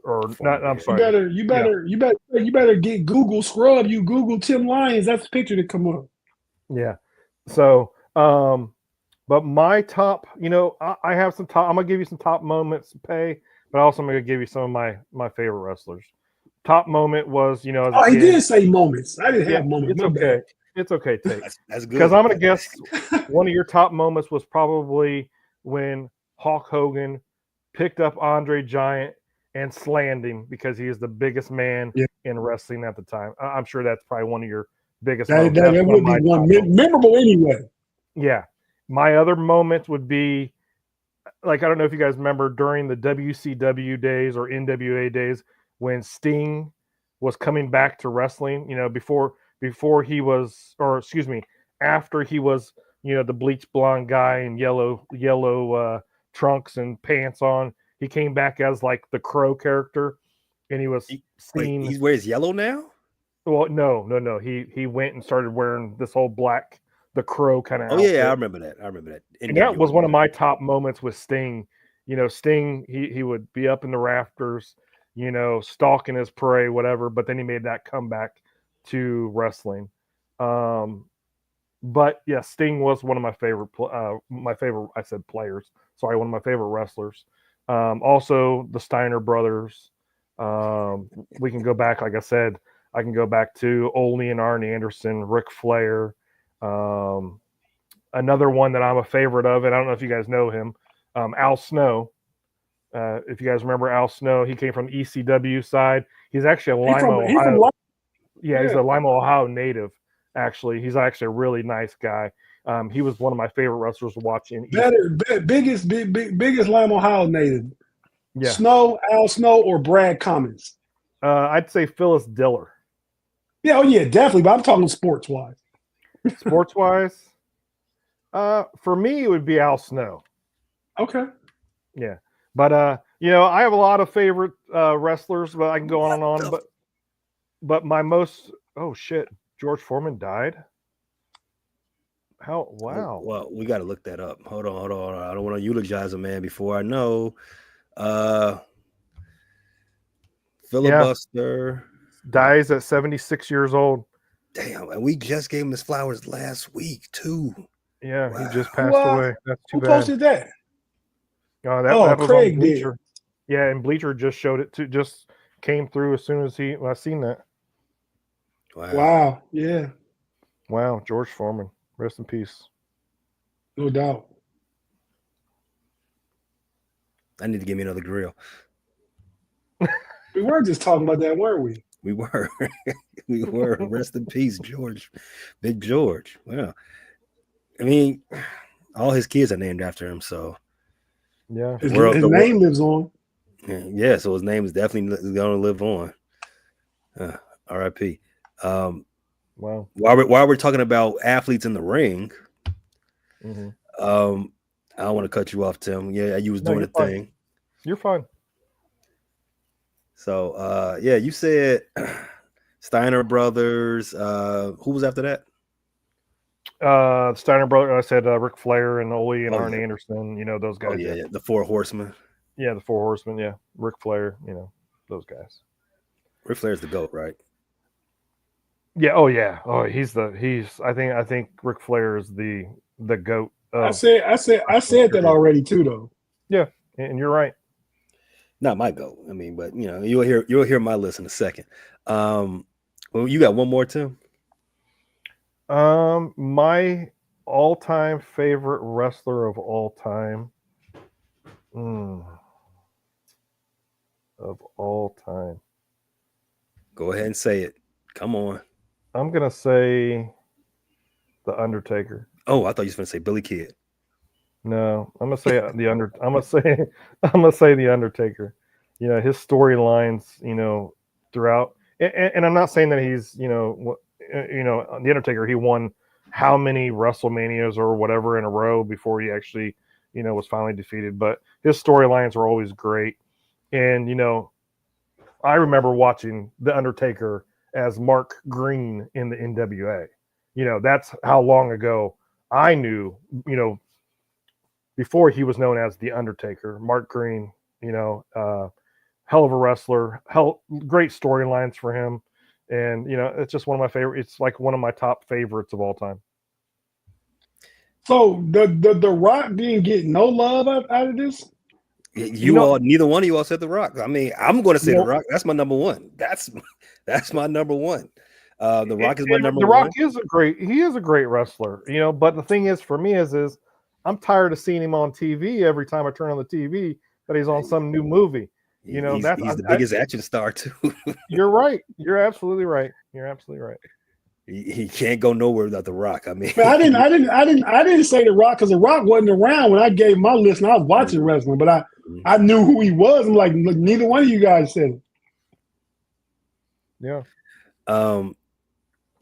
I'm sorry. You better get Google Scrub. You Google Tim Lyons. That's the picture that come up. Yeah. So, but my top, I have some top. I'm gonna give you some top moments to pay, but also I'm gonna give you some of my favorite wrestlers. Top moment was, he did say moments. I didn't have moments. It's okay. It's okay, Tate. That's good. Because I'm going to guess one of your top moments was probably when Hulk Hogan picked up Andre Giant and slammed him because he is the biggest man in wrestling at the time. I'm sure that's probably one of your biggest moments. That would be one memorable anyway. Yeah. My other moments would be, like, I don't know if you guys remember during the WCW days or NWA days, when Sting was coming back to wrestling, before he was, or excuse me, after he was, the bleach blonde guy in yellow trunks and pants on, he came back as like the Crow character, and he was Sting. He wears yellow now? Well, no. He went and started wearing this whole black the crow kind of. Oh yeah, I remember that. And that was one of my top moments with Sting. Sting, he would be up in the rafters, stalking his prey, whatever. But then he made that comeback to wrestling. But yeah, Sting was one of my favorite. I said players. Sorry, one of my favorite wrestlers. Also, the Steiner brothers. We can go back, like I said, I can go back to Ole and Arn Anderson, Ric Flair. Another one that I'm a favorite of, and I don't know if you guys know him, Al Snow. If you guys remember Al Snow, he came from the ECW side. He's actually a Lima, Ohio. He's a Lima, Ohio native. Actually, he's actually a really nice guy. He was one of my favorite wrestlers to watch in. Biggest Lima, Ohio native. Yeah, Al Snow, or Brad Cummins. I'd say Phyllis Diller. Yeah, definitely. But I'm talking sports wise. Sports wise, for me, it would be Al Snow. Okay. Yeah, but I have a lot of favorite wrestlers, but I can go on and on. But my most George Foreman died. How? Wow. Well, we got to look that up. Hold on. I don't want to eulogize a man before I know. Filibuster dies at 76 years old. Damn, and we just gave him his flowers last week too. Yeah, wow. He just passed away. That's too bad. Who posted that? That was Craig on Bleacher. Did. Yeah, and Bleacher just showed it too. Just came through as soon as I seen that. Wow. Yeah. Wow, George Foreman. Rest in peace. No doubt. I need to give me another grill. We were just talking about that, weren't we? We were. We were. Rest in peace, George. Big George. Well, I mean, all his kids are named after him, so yeah. His name lives on. Yeah, so his name is definitely going to live on. R.I.P. Wow. While we're talking about athletes in the ring, mm-hmm. I don't want to cut you off, Tim. Yeah, you was doing a thing. You're fine. So, you said Steiner brothers. Who was after that? Steiner brothers. I said Ric Flair and Ole and Arn Anderson. Those guys. Oh, yeah, the Four Horsemen. Yeah, the Four Horsemen. Yeah, Ric Flair. Those guys. Ric Flair's the GOAT, right? Yeah. Oh, yeah. Oh, I think Ric Flair is the GOAT. I said that already too, though. Yeah, and you're right. Not my GOAT. I mean, but you'll hear my list in a second. Well, you got one more, Tim? My all-time favorite wrestler of all time. Of all time. Go ahead and say it. Come on. I'm gonna say The Undertaker. Oh, I thought you were gonna say Billy Kid. No, I'm gonna say I'm gonna say The Undertaker. His storylines, throughout, and I'm not saying that he's, The Undertaker. He won how many WrestleManias or whatever in a row before he actually, was finally defeated. But his storylines were always great, and I remember watching The Undertaker as Mark Green in the NWA. That's how long ago I knew, before he was known as The Undertaker. Mark Green, hell of a wrestler, great storylines for him. And, it's just one of my favorite. It's like one of my top favorites of all time. So the Rock didn't get no love out of this? Neither one of you all said The Rock. I mean, I'm going to say The Rock. That's my number one. That's my number one. The Rock is my number one. The Rock is a great wrestler, but the thing is, for me is I'm tired of seeing him on TV every time I turn on the TV that he's on some new movie. He's the biggest action star too. You're right. You're absolutely right. He can't go nowhere without The Rock. I mean, I didn't say The Rock because The Rock wasn't around when I gave my list and I was watching wrestling, but I knew who he was. I'm like, look, neither one of you guys said it. Yeah.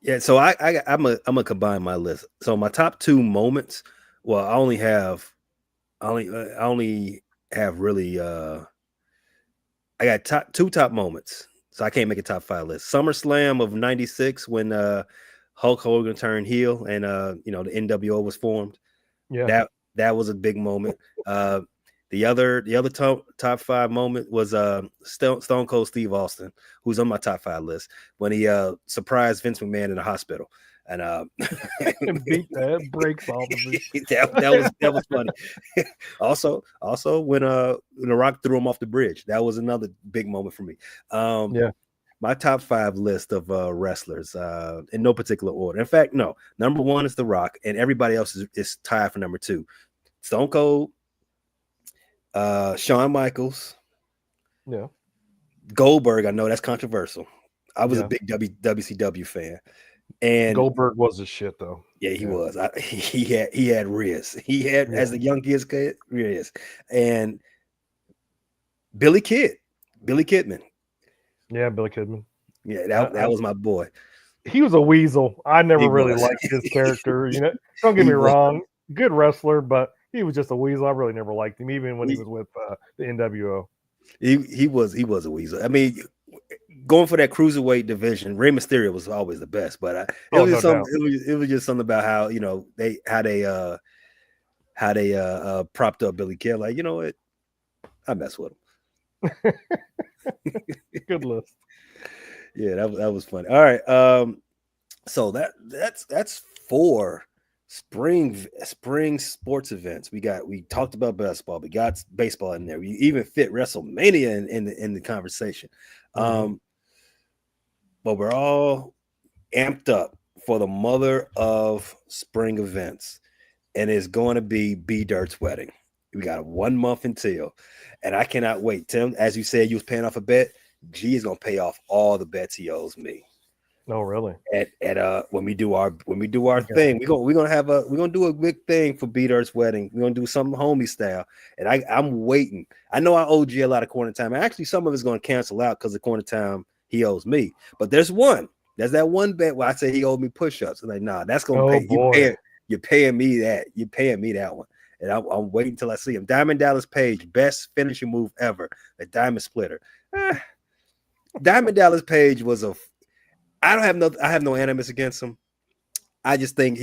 Yeah. So I'm gonna combine my list. So my top two moments. Well, I only have really. I got two top moments, so I can't make a top five list. SummerSlam of '96 when Hulk Hogan turned heel, and the NWO was formed. Yeah. That was a big moment. The other top 5 moment was Stone Cold Steve Austin, who's on my top 5 list, when he surprised Vince McMahon in the hospital. And And beat the brakes off of it. that was funny. also when The Rock threw him off the bridge, that was another big moment for me. Yeah. My top 5 list of wrestlers in no particular order. In fact, no. Number 1 is The Rock, and everybody else is tied for number 2. Stone Cold, Shawn Michaels, Yeah. Goldberg. I know that's controversial. I was Yeah. a big WCW fan, and Goldberg was a shit though. Yeah, he was. He had Riz. He had, as the young kids kid, Riz, and Billy Kidman. Yeah, Billy Kidman. Yeah, that was my boy. He was a weasel. I never really liked his character. Don't get me wrong, good wrestler, but he was just a weasel. I really never liked him, even when he was with the NWO. He was a weasel. I mean, going for that cruiserweight division, Rey Mysterio was always the best, but it was just something about how they propped up Billy Kidman. Like, you know what, I mess with him. Good list. Yeah, that was funny. All right, so that's 4 spring sports events. We talked about basketball. We got baseball in there. We even fit WrestleMania in the conversation. But we're all amped up for the mother of spring events, and it's going to be B-Dirt's wedding. We got 1 month until, and I cannot wait. Tim, as you said, you was paying off a bet. G is gonna pay off all the bets he owes me. Oh, really? At when we do our thing, we're gonna do a big thing for B-Dirt's wedding. We're gonna do something homie style, and I'm waiting. I know I owe G a lot of corner time. Actually, some of it's gonna cancel out because of corner time he owes me. But there's that one bet where I say he owed me push-ups. I'm like, nah, that's gonna pay. You're paying me that. You're paying me that one. And I'm waiting until I see him. Diamond Dallas Page, best finishing move ever, the Diamond Splitter. Diamond Dallas Page was I have no animus against him. I just think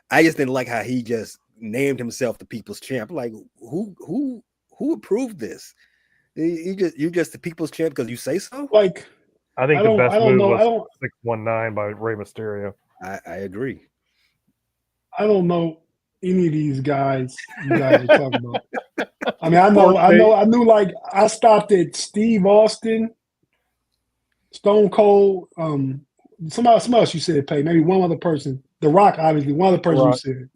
I just didn't like how he just named himself the people's champ. Like, who approved this? You just the people's champ because you say so? Like, I think the best move was 619 by Rey Mysterio. I agree. I don't know any of these guys you guys are talking about. I mean, I knew like I stopped at Steve Austin, Stone Cold, somebody else you said, Pay, maybe one other person. The Rock, obviously, one other person you said.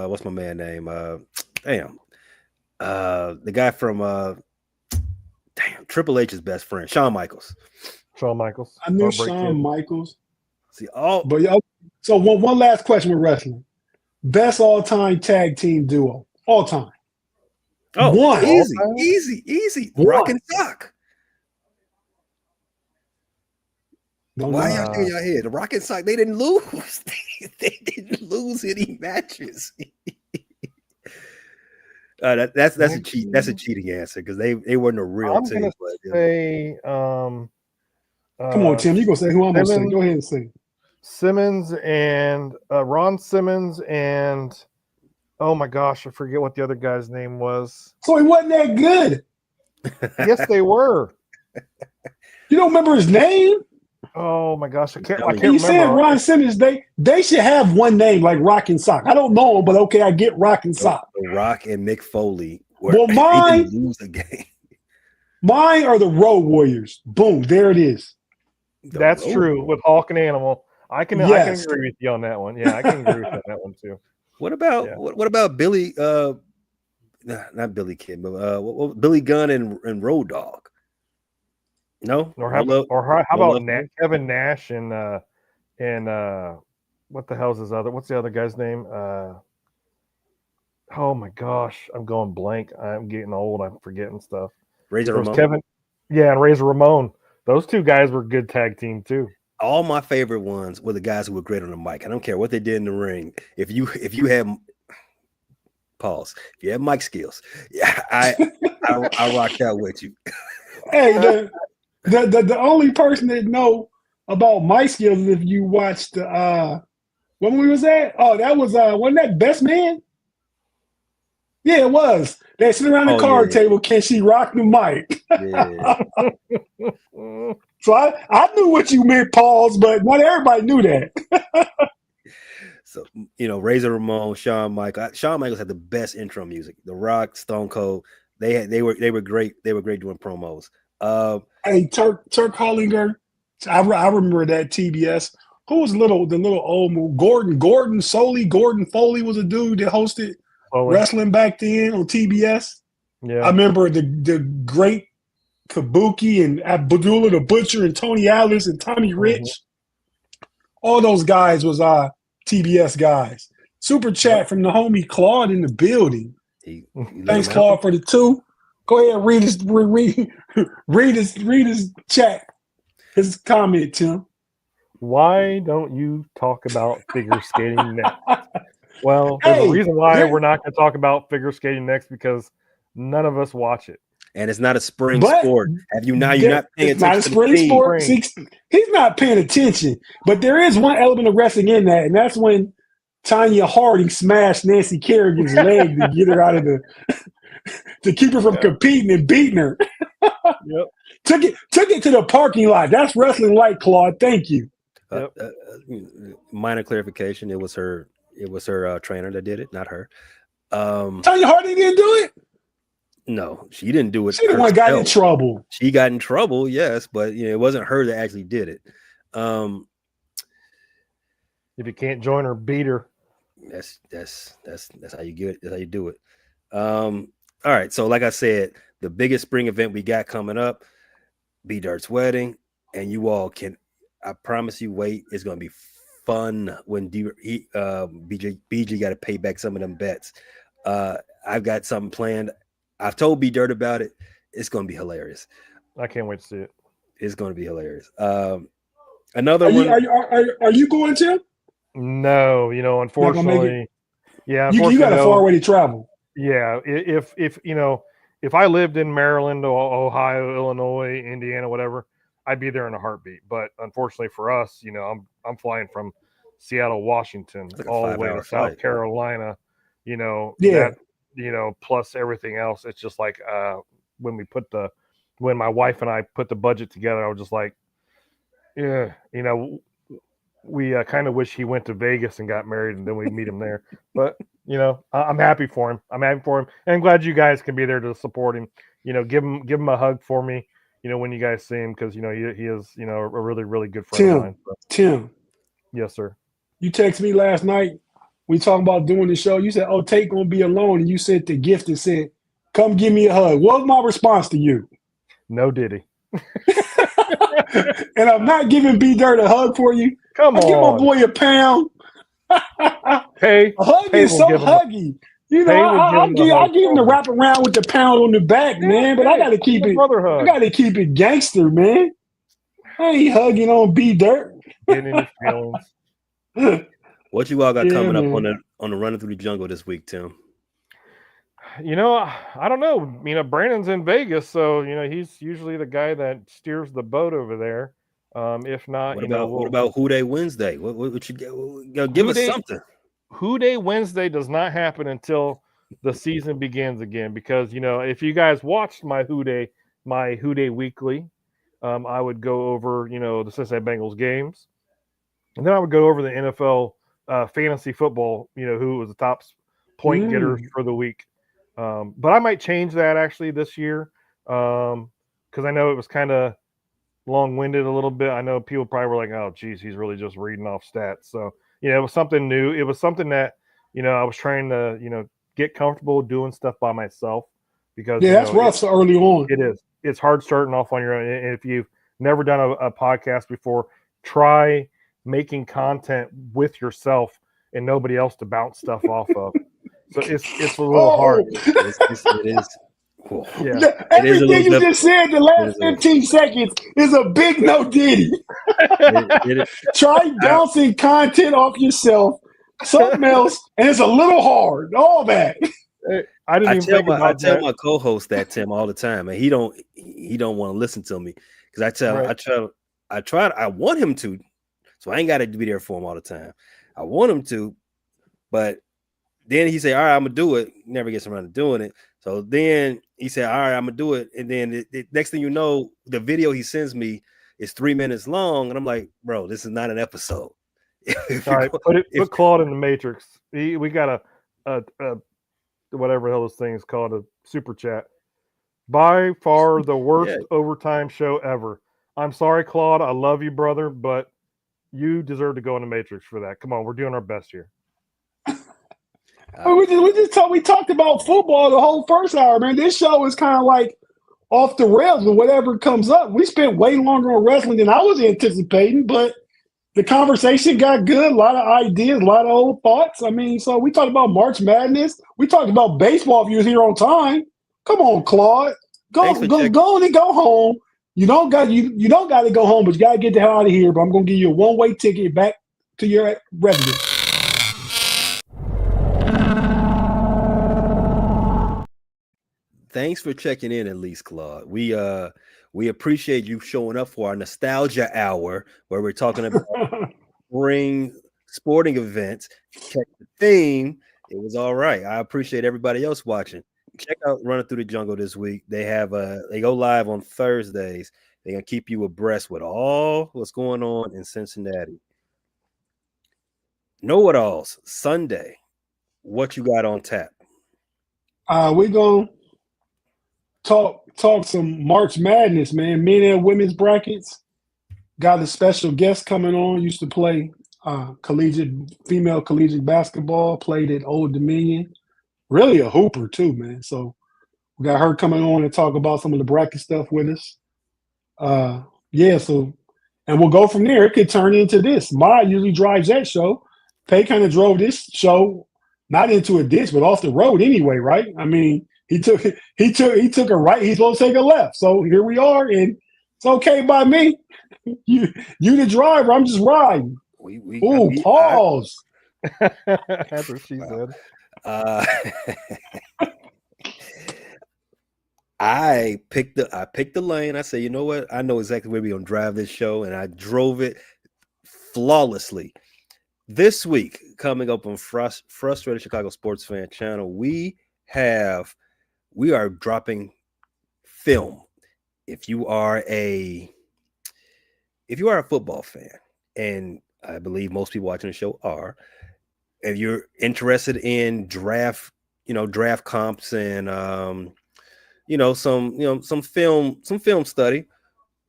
What's my man name? The guy from Triple H's best friend, Shawn Michaels. I knew Shawn Michaels. See, so one last question with wrestling. Best all-time tag team duo. All time. Oh, one. Easy. Rock and Sock. Why y'all shaking your head? The Rock and Sock, they didn't lose. They didn't lose any matches. That's a cheat. That's a cheating answer because they weren't a real team. I'm gonna say, come on, Tim. You gonna say who I'm gonna say? Go ahead and say. Simmons and Ron Simmons and oh my gosh, I forget what the other guy's name was. So he wasn't that good. Yes, they were. You don't remember his name? Oh my gosh, I can't you remember. Said Ron Simmons. They should have one name like Rock and Sock. I don't know him, but okay, I get Rock and Sock. Rock and Mick Foley. Well, mine lose a game. Mine are the Road Warriors. Boom, there it is. That's true with Hawk and Animal. I can agree with you on that one. Yeah, I can agree with that one too. What about Billy? Not Billy Kid, but Billy Gunn and Road Dogg. No, or how about Kevin Nash and what the hell's his other? What's the other guy's name? Oh my gosh, I'm going blank. I'm getting old. I'm forgetting stuff. Razor Ramon. Kevin, and Razor Ramon. Those two guys were a good tag team too. All my favorite ones were the guys who were great on the mic. I don't care what they did in the ring. If you have if you have mic skills, I rocked out with you. Hey, the only person that know about my skills is if you watched when we was at. Oh, that was wasn't that Best Man? Yeah, it was. They sit around the card table. Can she rock the mic? Yeah. So I knew what you meant, pause, but not everybody knew that. So, Razor Ramon, Shawn Michaels. Shawn Michaels had the best intro music. The Rock, Stone Cold, they were great. They were great doing promos. Hey, Turk Hollinger, I remember that TBS. Who was the little old move? Gordon Foley was a dude that hosted wrestling back then on TBS. Yeah, I remember the great Kabuki and Abdullah the Butcher and Tony Atlas and Tommy Rich. All those guys was TBS guys. Super chat from the homie Claude in the building. Thanks, Claude, for the 2. Go ahead, read his chat. His comment, Tim. Why don't you talk about figure skating next? Well, there's a reason why we're not going to talk about figure skating next, because none of us watch it. And it's not a spring sport. You're not paying attention. It's not a spring sport. He's not paying attention. But there is one element of wrestling in that, and that's when Tanya Harding smashed Nancy Kerrigan's leg to get her out of to keep her from competing and beating her. Yep. Took it to the parking lot. That's wrestling like, Claude. Thank you. Minor clarification. It was her trainer that did it, not her. Tanya Harding didn't do it? No, she didn't do it. She the one got in trouble. She got in trouble, yes, but it wasn't her that actually did it. If you can't join her, beat her. That's how you get it. That's how you do it. All right. So, like I said, the biggest spring event we got coming up, B Dirt's wedding, and you all can. I promise you, wait. It's gonna be fun when BG got to pay back some of them bets. I've got something planned. I've told B Dirt about it. It's gonna be hilarious. I can't wait to see it. It's gonna be hilarious. Another one. Are you going to? No, unfortunately, you got a far way to travel. Yeah, if I lived in Maryland, Ohio, Illinois, Indiana, whatever, I'd be there in a heartbeat. But unfortunately for us, I'm flying from Seattle, Washington, all the way to South Carolina. Plus everything else. It's just like when my wife and I put the budget together, I was just like, we kind of wish he went to Vegas and got married, and then we'd meet him there. But I'm happy for him. And I'm glad you guys can be there to support him. Give him a hug for me. When you guys see him, because he is a really, really good friend of mine. So. Tim, yes, sir. You texted me last night. We talking about doing the show. You said, "Oh, Tate gonna be alone," and you sent the gift and said, "Come give me a hug." What was my response to you? No diddy. And I'm not giving B Dirt a hug for you. Come on, give my boy a pound. Hey, a hug is so huggy. I'll give him the wrap around with the pound on the back, man. But I got to keep it. I got to keep it gangster, man. I ain't hugging on B Dirt. Getting any feelings. What you all got coming up on the Running Through the Jungle this week, Tim? I don't know. Brandon's in Vegas, so he's usually the guy that steers the boat over there. If not, what about Who Day Wednesday? What you give us something? Who Day Wednesday does not happen until the season begins again, because if you guys watched my Who Day weekly, I would go over the Cincinnati Bengals games, and then I would go over the NFL fantasy football. Who was the top point getters for the week. But I might change that actually this year, because I know it was kind of long-winded a little bit. I know people probably were like, "Oh, geez, he's really just reading off stats." So it was something new. It was something that I was trying to get comfortable doing stuff by myself, because that's rough so early on. It is. It's hard starting off on your own. And if you've never done a podcast before, try making content with yourself and nobody else to bounce stuff off of. So it's a little hard. It is. Cool. Yeah. Everything you just said the last 15 seconds is a big no diddy. Try bouncing content off yourself, something else, and it's a little hard. All that. I tell my co-host that, Tim, all the time, and he don't want to listen to me, because I I want him to, so I ain't got to be there for him all the time. I want him to, but then he said, all right, I'm gonna do it. Never gets around to doing it. So then he said, all right, I'm gonna do it. And then the next thing you know, the video he sends me is 3 minutes long, and I'm like, bro, this is not an episode. All right, put Claude in the Matrix. We got a whatever the hell this thing is called, a super chat. By far the worst overtime show ever. I'm sorry, Claude. I love you, brother, but you deserve to go in the Matrix for that. Come on, we're doing our best here. We talked about football the whole first hour, man. This show is kind of like off the rails with whatever comes up. We spent way longer on wrestling than I was anticipating, but the conversation got good. A lot of ideas, a lot of old thoughts. I mean, so we talked about March Madness. We talked about baseball if you was here on time. Come on, Claude. Go on and go home. You don't got to go home, but you got to get the hell out of here. But I'm going to give you a one-way ticket back to your residence. Thanks for checking in, at least, Claude. We appreciate you showing up for our nostalgia hour where we're talking about spring sporting events. Check the theme. It was all right. I appreciate everybody else watching. Check out Running Through the Jungle this week. They go live on Thursdays. They're gonna keep you abreast with all what's going on in Cincinnati. Know-it-alls Sunday. What you got on tap? We're gonna talk some March Madness, man. Men and women's brackets. Got a special guest coming on. Used to play female collegiate basketball. Played at Old Dominion. Really a hooper too, man. So we got her coming on to talk about some of the bracket stuff with us. And we'll go from there. It could turn into this. Ma usually drives that show. Pay kind of drove this show not into a ditch, but off the road anyway, right? I mean, he took a right. He's supposed to take a left. So here we are, and it's okay by me. You the driver. I'm just riding. Pause. That's what she said. I picked the lane. I said, you know what? I know exactly where we're gonna drive this show, and I drove it flawlessly. This week, coming up on Frustrated Chicago Sports Fan channel, we are dropping film. If you are a football fan, and I believe most people watching the show are, if you're interested in draft comps and some film study,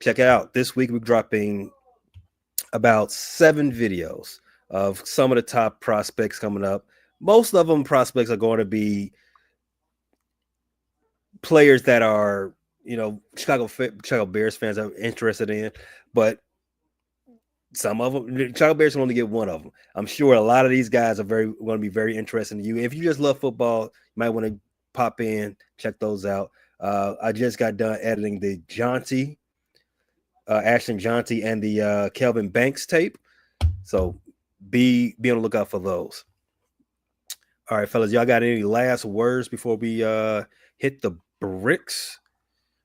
check it out. This week we're dropping about 7 videos of some of the top prospects coming up. Most of them prospects are going to be players that are, Chicago Bears fans are interested in, but some of them, Chicago Bears can only get one of them. I'm sure a lot of these guys are going to be very interested in you. If you just love football, you might want to pop in, check those out. I just got done editing the Ashton Jonty and the Kelvin Banks tape. So be on the lookout for those. All right, fellas, y'all got any last words before we hit the bricks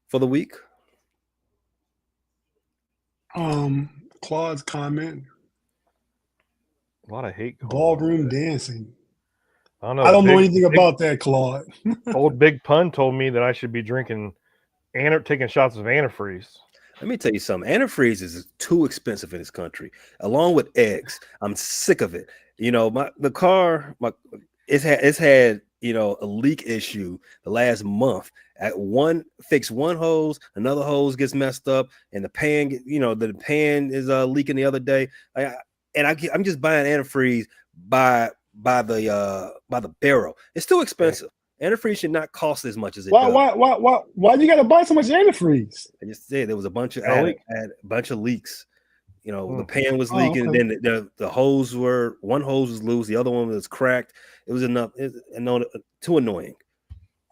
for the week? Claude's comment. A lot of hate. Ballroom dancing. I don't know anything about that, Claude. Old Big Pun told me that I should be taking shots of antifreeze. Let me tell you something. Antifreeze is too expensive in this country, along with eggs. I'm sick of it. The car, it's had a leak issue the last month. Fix one hose, another hose gets messed up, and the pan, the pan is leaking the other day. I'm just buying antifreeze by the barrel. It's too expensive. Antifreeze should not cost as much as it does. Why you got to buy so much antifreeze? I just said there was a bunch of leaks. The pan was leaking, and then the hose one hose was loose, the other one was cracked. It was enough. Too annoying.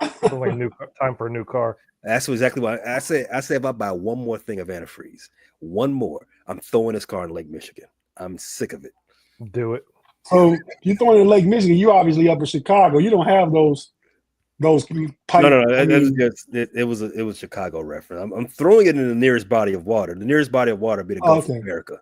Time for a new car. That's exactly why I said. If I buy one more thing of antifreeze, one more, I'm throwing this car in Lake Michigan. I'm sick of it. Do it. So you throwing it in Lake Michigan? You obviously up in Chicago. You don't have those Those pipe. No. It was Chicago reference. I'm throwing it in the nearest body of water. The nearest body of water would be the Gulf of America.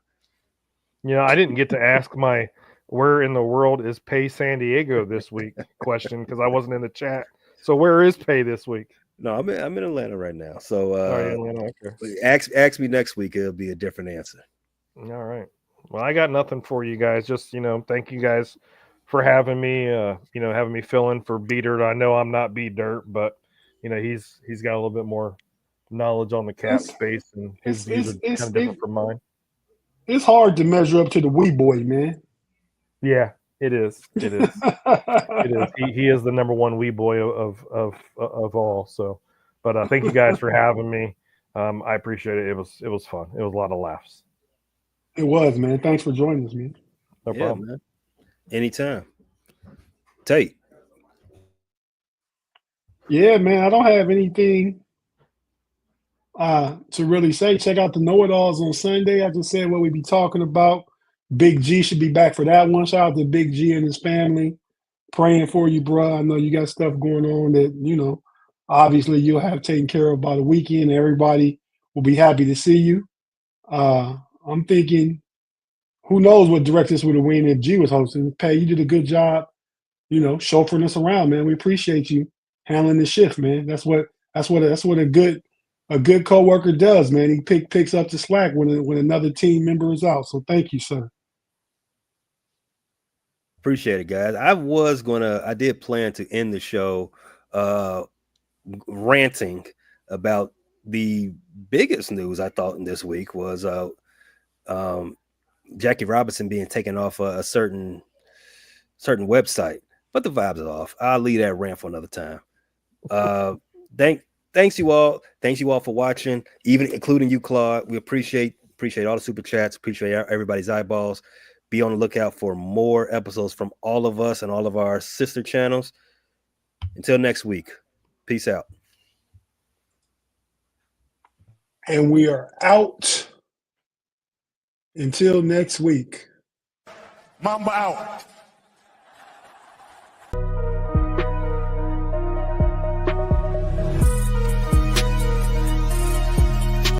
You know, I didn't get to ask my where in the world is Pay San Diego this week question because I wasn't in the chat. So where is Pay this week? No, I'm in Atlanta right now. So okay. ask me next week. It'll be a different answer. All right. Well, I got nothing for you guys. Just, thank you guys for having me, having me fill in for B Dirt. I know I'm not B Dirt, but he's got a little bit more knowledge on the cap space, and his views are kind of different from mine. It's hard to measure up to the wee boy, man. Yeah, it is. It is. It is. He is the number one wee boy of all. So, but thank you guys for having me. I appreciate it. It was fun. It was a lot of laughs. It was, man. Thanks for joining us, man. No problem. Man. Anytime. Tate. Yeah, man. I don't have anything to really say. Check out the know-it-alls on Sunday. I just said what we be talking about. Big G should be back for that one. Shout out to Big G and his family. Praying for you, bro. I know you got stuff going on that, obviously you'll have taken care of by the weekend. Everybody will be happy to see you. I'm thinking, who knows what direction this would have went if G was hosting. Pay, you did a good job, chauffeuring us around, man. We appreciate you handling the shift, man. That's what a good coworker does, man. He picks up the slack when another team member is out. So thank you, sir. Appreciate it, guys. I did plan to end the show ranting about the biggest news I thought in this week was Jackie Robinson being taken off a certain website, but the vibes are off. I'll leave that rant for another time. Thanks you all. Thanks you all for watching, even including you, Claude. We appreciate all the super chats. Appreciate everybody's eyeballs. Be on the lookout for more episodes from all of us and all of our sister channels. Until next week, peace out. And we are out until next week. Mamba out.